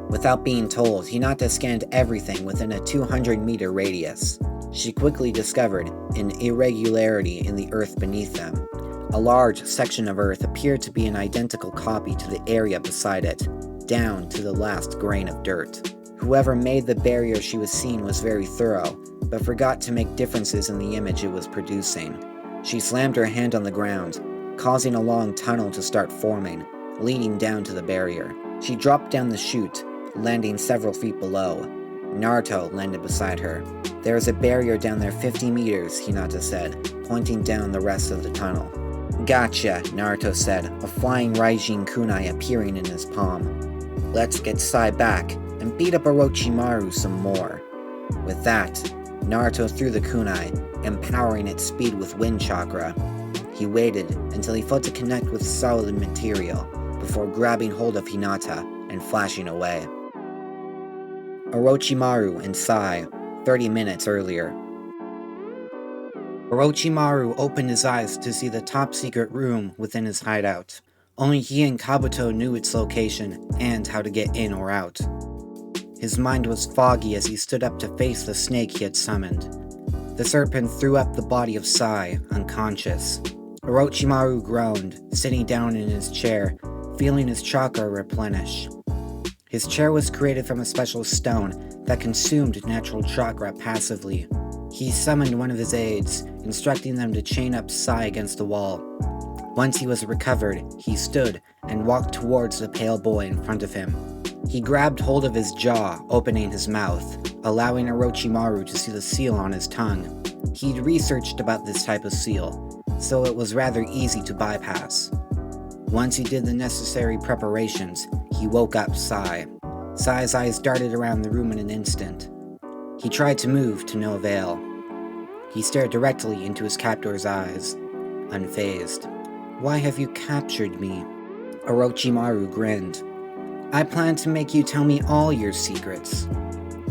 Without being told, Hinata scanned everything within a 200-meter radius. She quickly discovered an irregularity in the earth beneath them. A large section of earth appeared to be an identical copy to the area beside it, down to the last grain of dirt. Whoever made the barrier she was seeing was very thorough, but forgot to make differences in the image it was producing. She slammed her hand on the ground, causing a long tunnel to start forming, leading down to the barrier. She dropped down the chute, landing several feet below. Naruto landed beside her. "There is a barrier down there 50 meters, Hinata said, pointing down the rest of the tunnel. "Gotcha," Naruto said, a flying Raijin kunai appearing in his palm. "Let's get Sai back and beat up Orochimaru some more." With that, Naruto threw the kunai, empowering its speed with wind chakra. He waited until he felt it connect with solid material, before grabbing hold of Hinata and flashing away. Orochimaru and Sai, 30 minutes earlier. Orochimaru opened his eyes to see the top-secret room within his hideout. Only he and Kabuto knew its location and how to get in or out. His mind was foggy as he stood up to face the snake he had summoned. The serpent threw up the body of Sai, unconscious. Orochimaru groaned, sitting down in his chair, feeling his chakra replenish. His chair was created from a special stone that consumed natural chakra passively. He summoned one of his aides, instructing them to chain up Sai against the wall. Once he was recovered, he stood and walked towards the pale boy in front of him. He grabbed hold of his jaw, opening his mouth, allowing Orochimaru to see the seal on his tongue. He'd researched about this type of seal, so it was rather easy to bypass. Once he did the necessary preparations, he woke up Sai. Sai's eyes darted around the room in an instant. He tried to move to no avail. He stared directly into his captor's eyes, unfazed. "Why have you captured me?" Orochimaru grinned. "I plan to make you tell me all your secrets.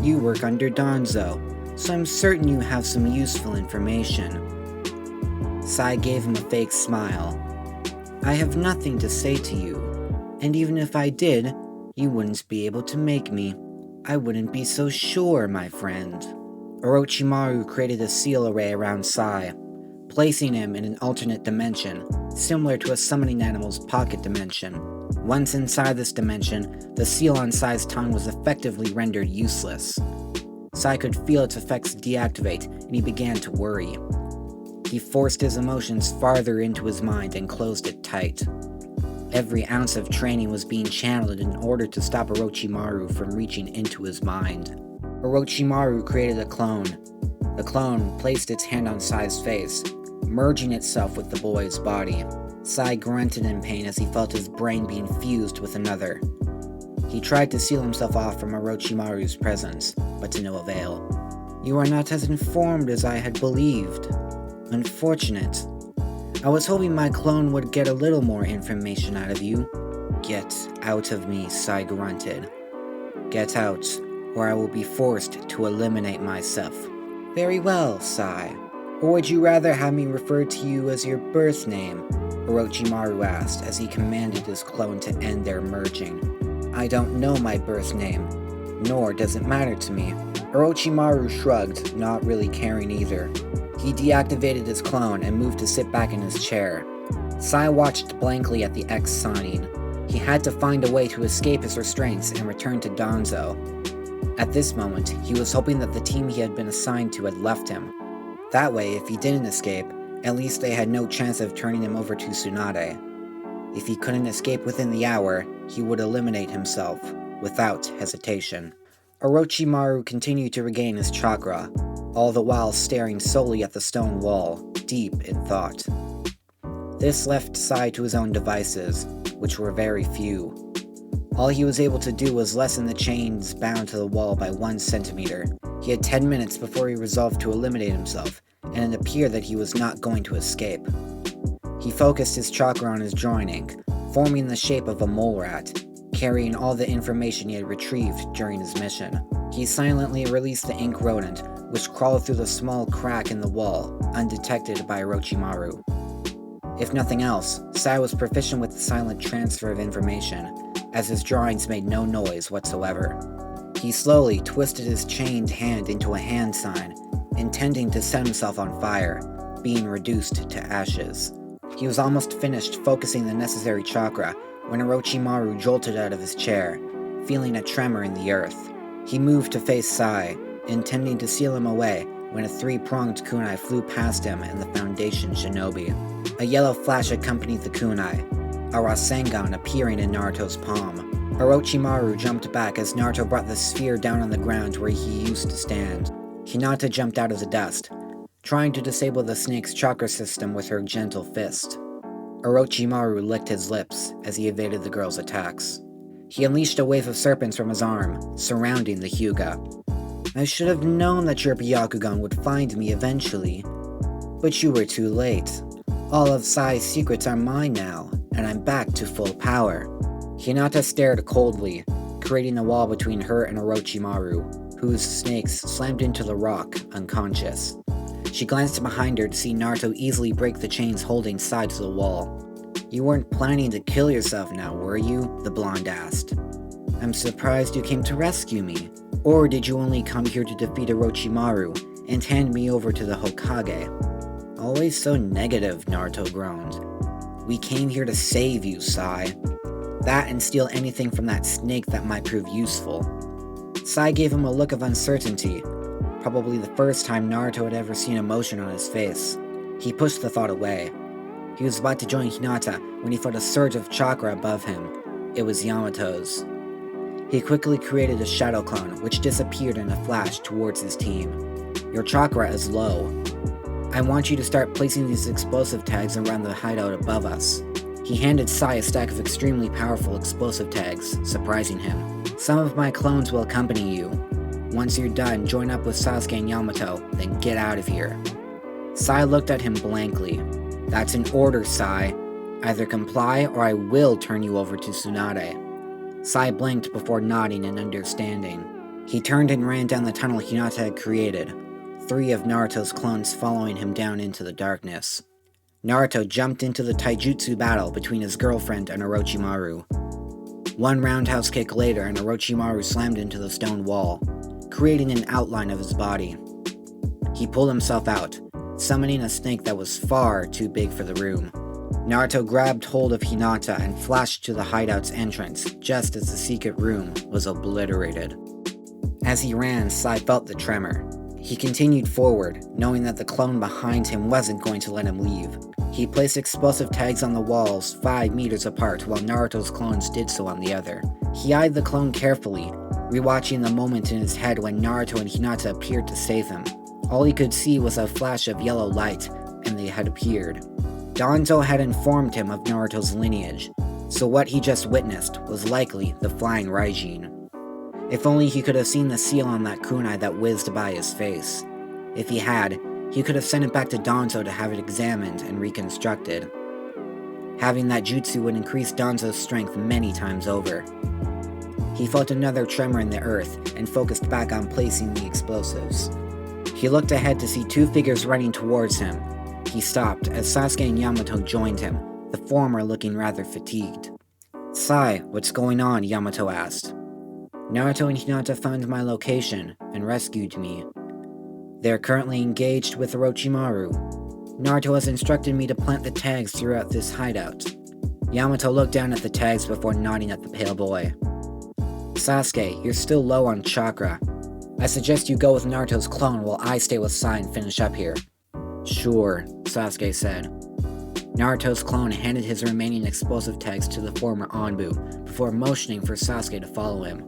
You work under Danzo, so I'm certain you have some useful information." Sai gave him a fake smile. "I have nothing to say to you, and even if I did, you wouldn't be able to make me. I wouldn't be so sure, my friend." Orochimaru created a seal array around Sai, placing him in an alternate dimension, similar to a summoning animal's pocket dimension. Once inside this dimension, the seal on Sai's tongue was effectively rendered useless. Sai could feel its effects deactivate, and he began to worry. He forced his emotions farther into his mind and closed it tight. Every ounce of training was being channeled in order to stop Orochimaru from reaching into his mind. Orochimaru created a clone. The clone placed its hand on Sai's face, merging itself with the boy's body. Sai grunted in pain as he felt his brain being fused with another. He tried to seal himself off from Orochimaru's presence, but to no avail. "You are not as informed as I had believed. Unfortunate. I was hoping my clone would get a little more information out of you." "Get out of me," Sai grunted. "Get out, or I will be forced to eliminate myself." "Very well, Sai. Or would you rather have me refer to you as your birth name?" Orochimaru asked as he commanded his clone to end their merging. "I don't know my birth name, nor does it matter to me." Orochimaru shrugged, not really caring either. He deactivated his clone and moved to sit back in his chair. Sai watched blankly at the X signing. He had to find a way to escape his restraints and return to Danzo. At this moment, he was hoping that the team he had been assigned to had left him. That way, if he didn't escape, at least they had no chance of turning him over to Tsunade. If he couldn't escape within the hour, he would eliminate himself, without hesitation. Orochimaru continued to regain his chakra, all the while staring solely at the stone wall, deep in thought. This left Sai to his own devices, which were very few. All he was able to do was lessen the chains bound to the wall by 1 centimeter. He had 10 minutes before he resolved to eliminate himself, and it appeared that he was not going to escape. He focused his chakra on his drawing ink, forming the shape of a mole rat, carrying all the information he had retrieved during his mission. He silently released the ink rodent, which crawled through the small crack in the wall, undetected by Orochimaru. If nothing else, Sai was proficient with the silent transfer of information, as his drawings made no noise whatsoever. He slowly twisted his chained hand into a hand sign, intending to set himself on fire, being reduced to ashes. He was almost finished focusing the necessary chakra when Orochimaru jolted out of his chair, feeling a tremor in the earth. He moved to face Sai, intending to seal him away when a 3-pronged kunai flew past him and the Foundation Shinobi. A yellow flash accompanied the kunai, a Rasengan appearing in Naruto's palm. Orochimaru jumped back as Naruto brought the sphere down on the ground where he used to stand. Hinata jumped out of the dust, trying to disable the snake's chakra system with her gentle fist. Orochimaru licked his lips as he evaded the girl's attacks. He unleashed a wave of serpents from his arm, surrounding the Hyuga. "I should have known that your Byakugan would find me eventually. But you were too late. All of Sai's secrets are mine now, and I'm back to full power." Hinata stared coldly, creating a wall between her and Orochimaru, whose snakes slammed into the rock, unconscious. She glanced behind her to see Naruto easily break the chains holding Sai to the wall. "You weren't planning to kill yourself now, were you?" the blonde asked. "I'm surprised you came to rescue me. Or did you only come here to defeat Orochimaru and hand me over to the Hokage?" Always so negative, Naruto groaned. We came here to save you, Sai. That and steal anything from that snake that might prove useful. Sai gave him a look of uncertainty, probably the first time Naruto had ever seen emotion on his face. He pushed the thought away. He was about to join Hinata when he felt a surge of chakra above him. It was Yamato's. He quickly created a shadow clone, which disappeared in a flash towards his team. Your chakra is low. I want you to start placing these explosive tags around the hideout above us. He handed Sai a stack of extremely powerful explosive tags, surprising him. Some of my clones will accompany you. Once you're done, join up with Sasuke and Yamato, then get out of here. Sai looked at him blankly. That's an order, Sai. Either comply or I will turn you over to Tsunade. Sai blinked before nodding in understanding. He turned and ran down the tunnel Hinata had created, 3 of Naruto's clones following him down into the darkness. Naruto jumped into the taijutsu battle between his girlfriend and Orochimaru. One roundhouse kick later and Orochimaru slammed into the stone wall, creating an outline of his body. He pulled himself out, summoning a snake that was far too big for the room. Naruto grabbed hold of Hinata and flashed to the hideout's entrance just as the secret room was obliterated. As he ran, Sai felt the tremor. He continued forward, knowing that the clone behind him wasn't going to let him leave. He placed explosive tags on the walls 5 meters apart while Naruto's clones did so on the other. He eyed the clone carefully, rewatching the moment in his head when Naruto and Hinata appeared to save him. All he could see was a flash of yellow light, and they had appeared. Danzo had informed him of Naruto's lineage, so what he just witnessed was likely the Flying Raijin. If only he could have seen the seal on that kunai that whizzed by his face. If he had, he could have sent it back to Danzo to have it examined and reconstructed. Having that jutsu would increase Danzo's strength many times over. He felt another tremor in the earth and focused back on placing the explosives. He looked ahead to see 2 figures running towards him. He stopped as Sasuke and Yamato joined him, the former looking rather fatigued. Sai, what's going on? Yamato asked. Naruto and Hinata found my location and rescued me. They're currently engaged with Orochimaru. Naruto has instructed me to plant the tags throughout this hideout. Yamato looked down at the tags before nodding at the pale boy. Sasuke, you're still low on chakra. I suggest you go with Naruto's clone while I stay with Sai and finish up here. Sure, Sasuke said. Naruto's clone handed his remaining explosive tags to the former Anbu before motioning for Sasuke to follow him.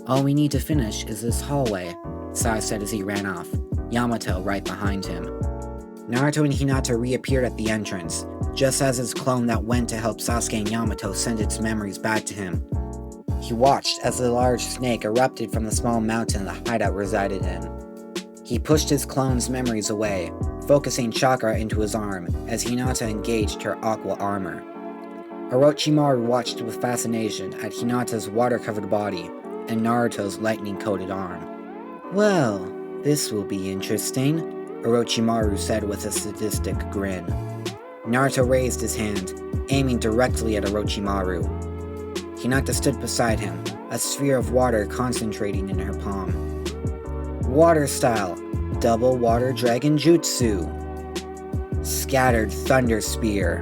All we need to finish is this hallway, Sai said as he ran off, Yamato right behind him. Naruto and Hinata reappeared at the entrance, just as his clone that went to help Sasuke and Yamato send its memories back to him. He watched as the large snake erupted from the small mountain the hideout resided in. He pushed his clone's memories away, focusing chakra into his arm as Hinata engaged her aqua armor. Orochimaru watched with fascination at Hinata's water-covered body and Naruto's lightning-coated arm. Well, this will be interesting, Orochimaru said with a sadistic grin. Naruto raised his hand, aiming directly at Orochimaru. Hinata stood beside him, a sphere of water concentrating in her palm. Water style, double water dragon jutsu. Scattered thunder spear.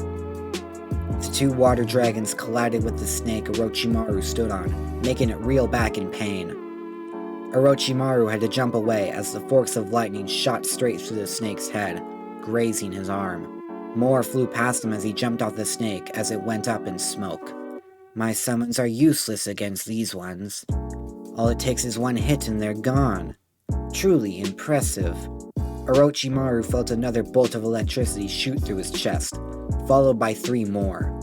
The 2 water dragons collided with the snake Orochimaru stood on, making it reel back in pain. Orochimaru had to jump away as the forks of lightning shot straight through the snake's head, grazing his arm. More flew past him as he jumped off the snake as it went up in smoke. My summons are useless against these ones. All it takes is 1 hit and they're gone. Truly impressive. Orochimaru felt another bolt of electricity shoot through his chest, followed by 3 more.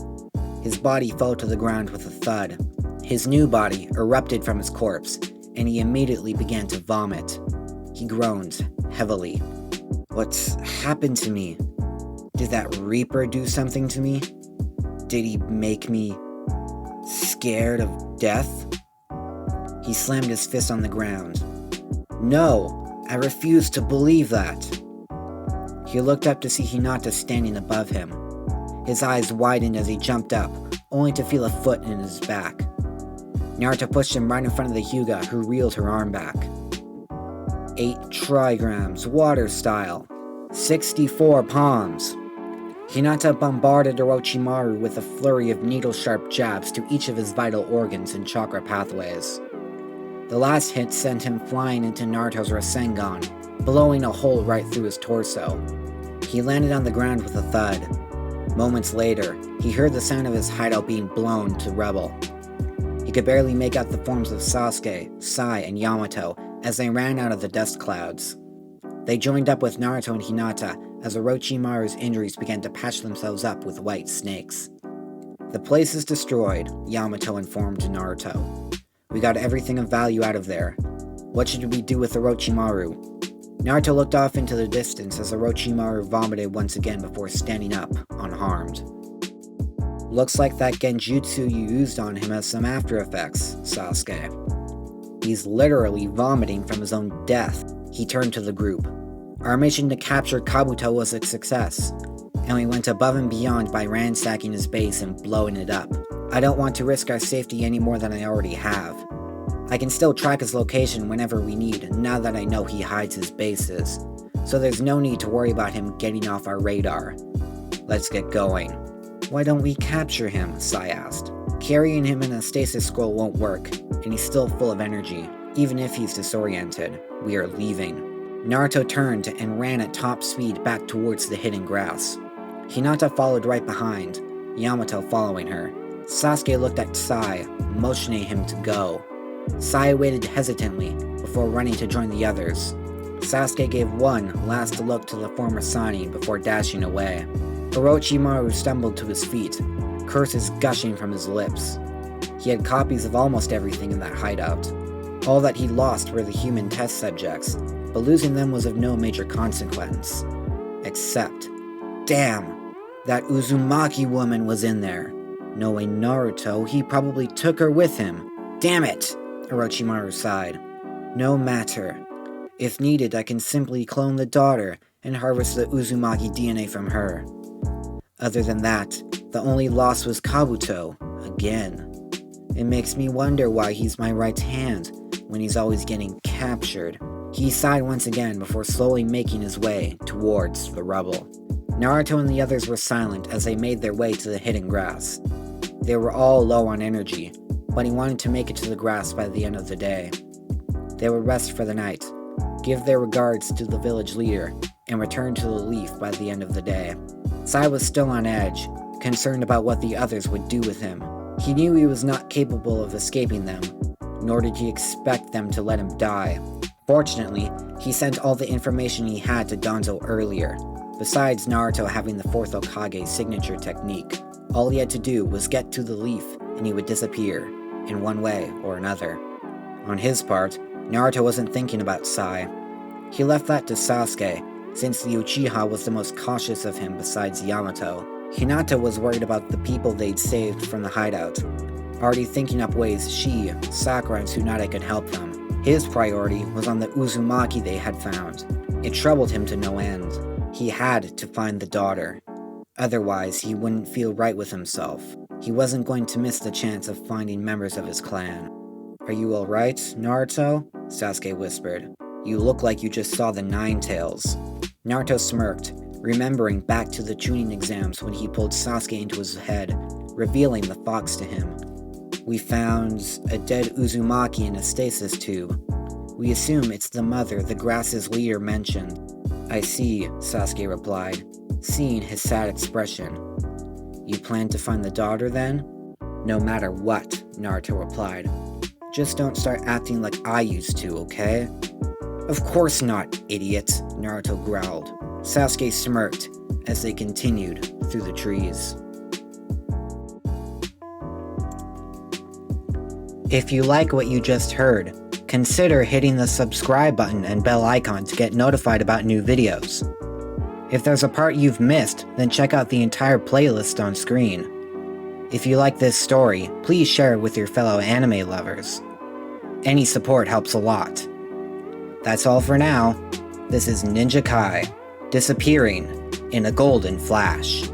His body fell to the ground with a thud. His new body erupted from his corpse, and he immediately began to vomit. He groaned heavily. What's happened to me? Did that Reaper do something to me? Did he make me scared of death? He slammed his fist on the ground. No, I refuse to believe that. He looked up to see Hinata standing above him. His eyes widened as he jumped up, only to feel a foot in his back. Naruto pushed him right in front of the Hyuga, who reeled her arm back. 8 trigrams, water style. 64 palms. Hinata bombarded Orochimaru with a flurry of needle-sharp jabs to each of his vital organs and chakra pathways. The last hit sent him flying into Naruto's Rasengan, blowing a hole right through his torso. He landed on the ground with a thud. Moments later, he heard the sound of his hideout being blown to rubble. He could barely make out the forms of Sasuke, Sai, and Yamato as they ran out of the dust clouds. They joined up with Naruto and Hinata as Orochimaru's injuries began to patch themselves up with white snakes. "The place is destroyed," Yamato informed Naruto. "We got everything of value out of there. What should we do with Orochimaru?" Naruto looked off into the distance as Orochimaru vomited once again before standing up, unharmed. "Looks like that genjutsu you used on him has some after effects, Sasuke. He's literally vomiting from his own death." He turned to the group. "Our mission to capture Kabuto was a success, and we went above and beyond by ransacking his base and blowing it up. I don't want to risk our safety any more than I already have. I can still track his location whenever we need now that I know he hides his bases, so there's no need to worry about him getting off our radar. Let's get going." "Why don't we capture him?" Sai asked. "Carrying him in a stasis scroll won't work, and he's still full of energy. Even if he's disoriented, we are leaving." Naruto turned and ran at top speed back towards the hidden grass. Hinata followed right behind, Yamato following her. Sasuke looked at Sai, motioning him to go. Sai waited hesitantly before running to join the others. Sasuke gave one last look to the former Sani before dashing away. Orochimaru stumbled to his feet, curses gushing from his lips. He had copies of almost everything in that hideout. All that he lost were the human test subjects, but losing them was of no major consequence. Except, damn, that Uzumaki woman was in there. Knowing Naruto, he probably took her with him. "Damn it!" Orochimaru sighed. "No matter. If needed, I can simply clone the daughter and harvest the Uzumaki DNA from her. Other than that, the only loss was Kabuto, again. It makes me wonder why he's my right hand, when he's always getting captured." He sighed once again before slowly making his way towards the rubble. Naruto and the others were silent as they made their way to the hidden grass. They were all low on energy, but he wanted to make it to the grass by the end of the day. They would rest for the night, give their regards to the village leader, and return to the leaf by the end of the day. Sai was still on edge, concerned about what the others would do with him. He knew he was not capable of escaping them, nor did he expect them to let him die. Fortunately, he sent all the information he had to Danzo earlier. Besides Naruto having the 4th Hokage's signature technique, all he had to do was get to the leaf and he would disappear, in one way or another. On his part, Naruto wasn't thinking about Sai. He left that to Sasuke, since the Uchiha was the most cautious of him besides Yamato. Hinata was worried about the people they'd saved from the hideout, already thinking up ways she, Sakura, and Tsunade could help them. His priority was on the Uzumaki they had found. It troubled him to no end. He had to find the daughter. Otherwise, he wouldn't feel right with himself. He wasn't going to miss the chance of finding members of his clan. "Are you alright, Naruto?" Sasuke whispered. "You look like you just saw the Nine Tails." Naruto smirked, remembering back to the tuning exams when he pulled Sasuke into his head, revealing the fox to him. "We found a dead Uzumaki in a stasis tube. We assume it's the mother the grass's leader mentioned." "I see," Sasuke replied, seeing his sad expression. "You plan to find the daughter then?" "No matter what," Naruto replied. "Just don't start acting like I used to, okay?" "Of course not, idiot," Naruto growled. Sasuke smirked as they continued through the trees. If you like what you just heard, consider hitting the subscribe button and bell icon to get notified about new videos. If there's a part you've missed, then check out the entire playlist on screen. If you like this story, please share it with your fellow anime lovers. Any support helps a lot. That's all for now. This is Ninja Kai, disappearing in a golden flash.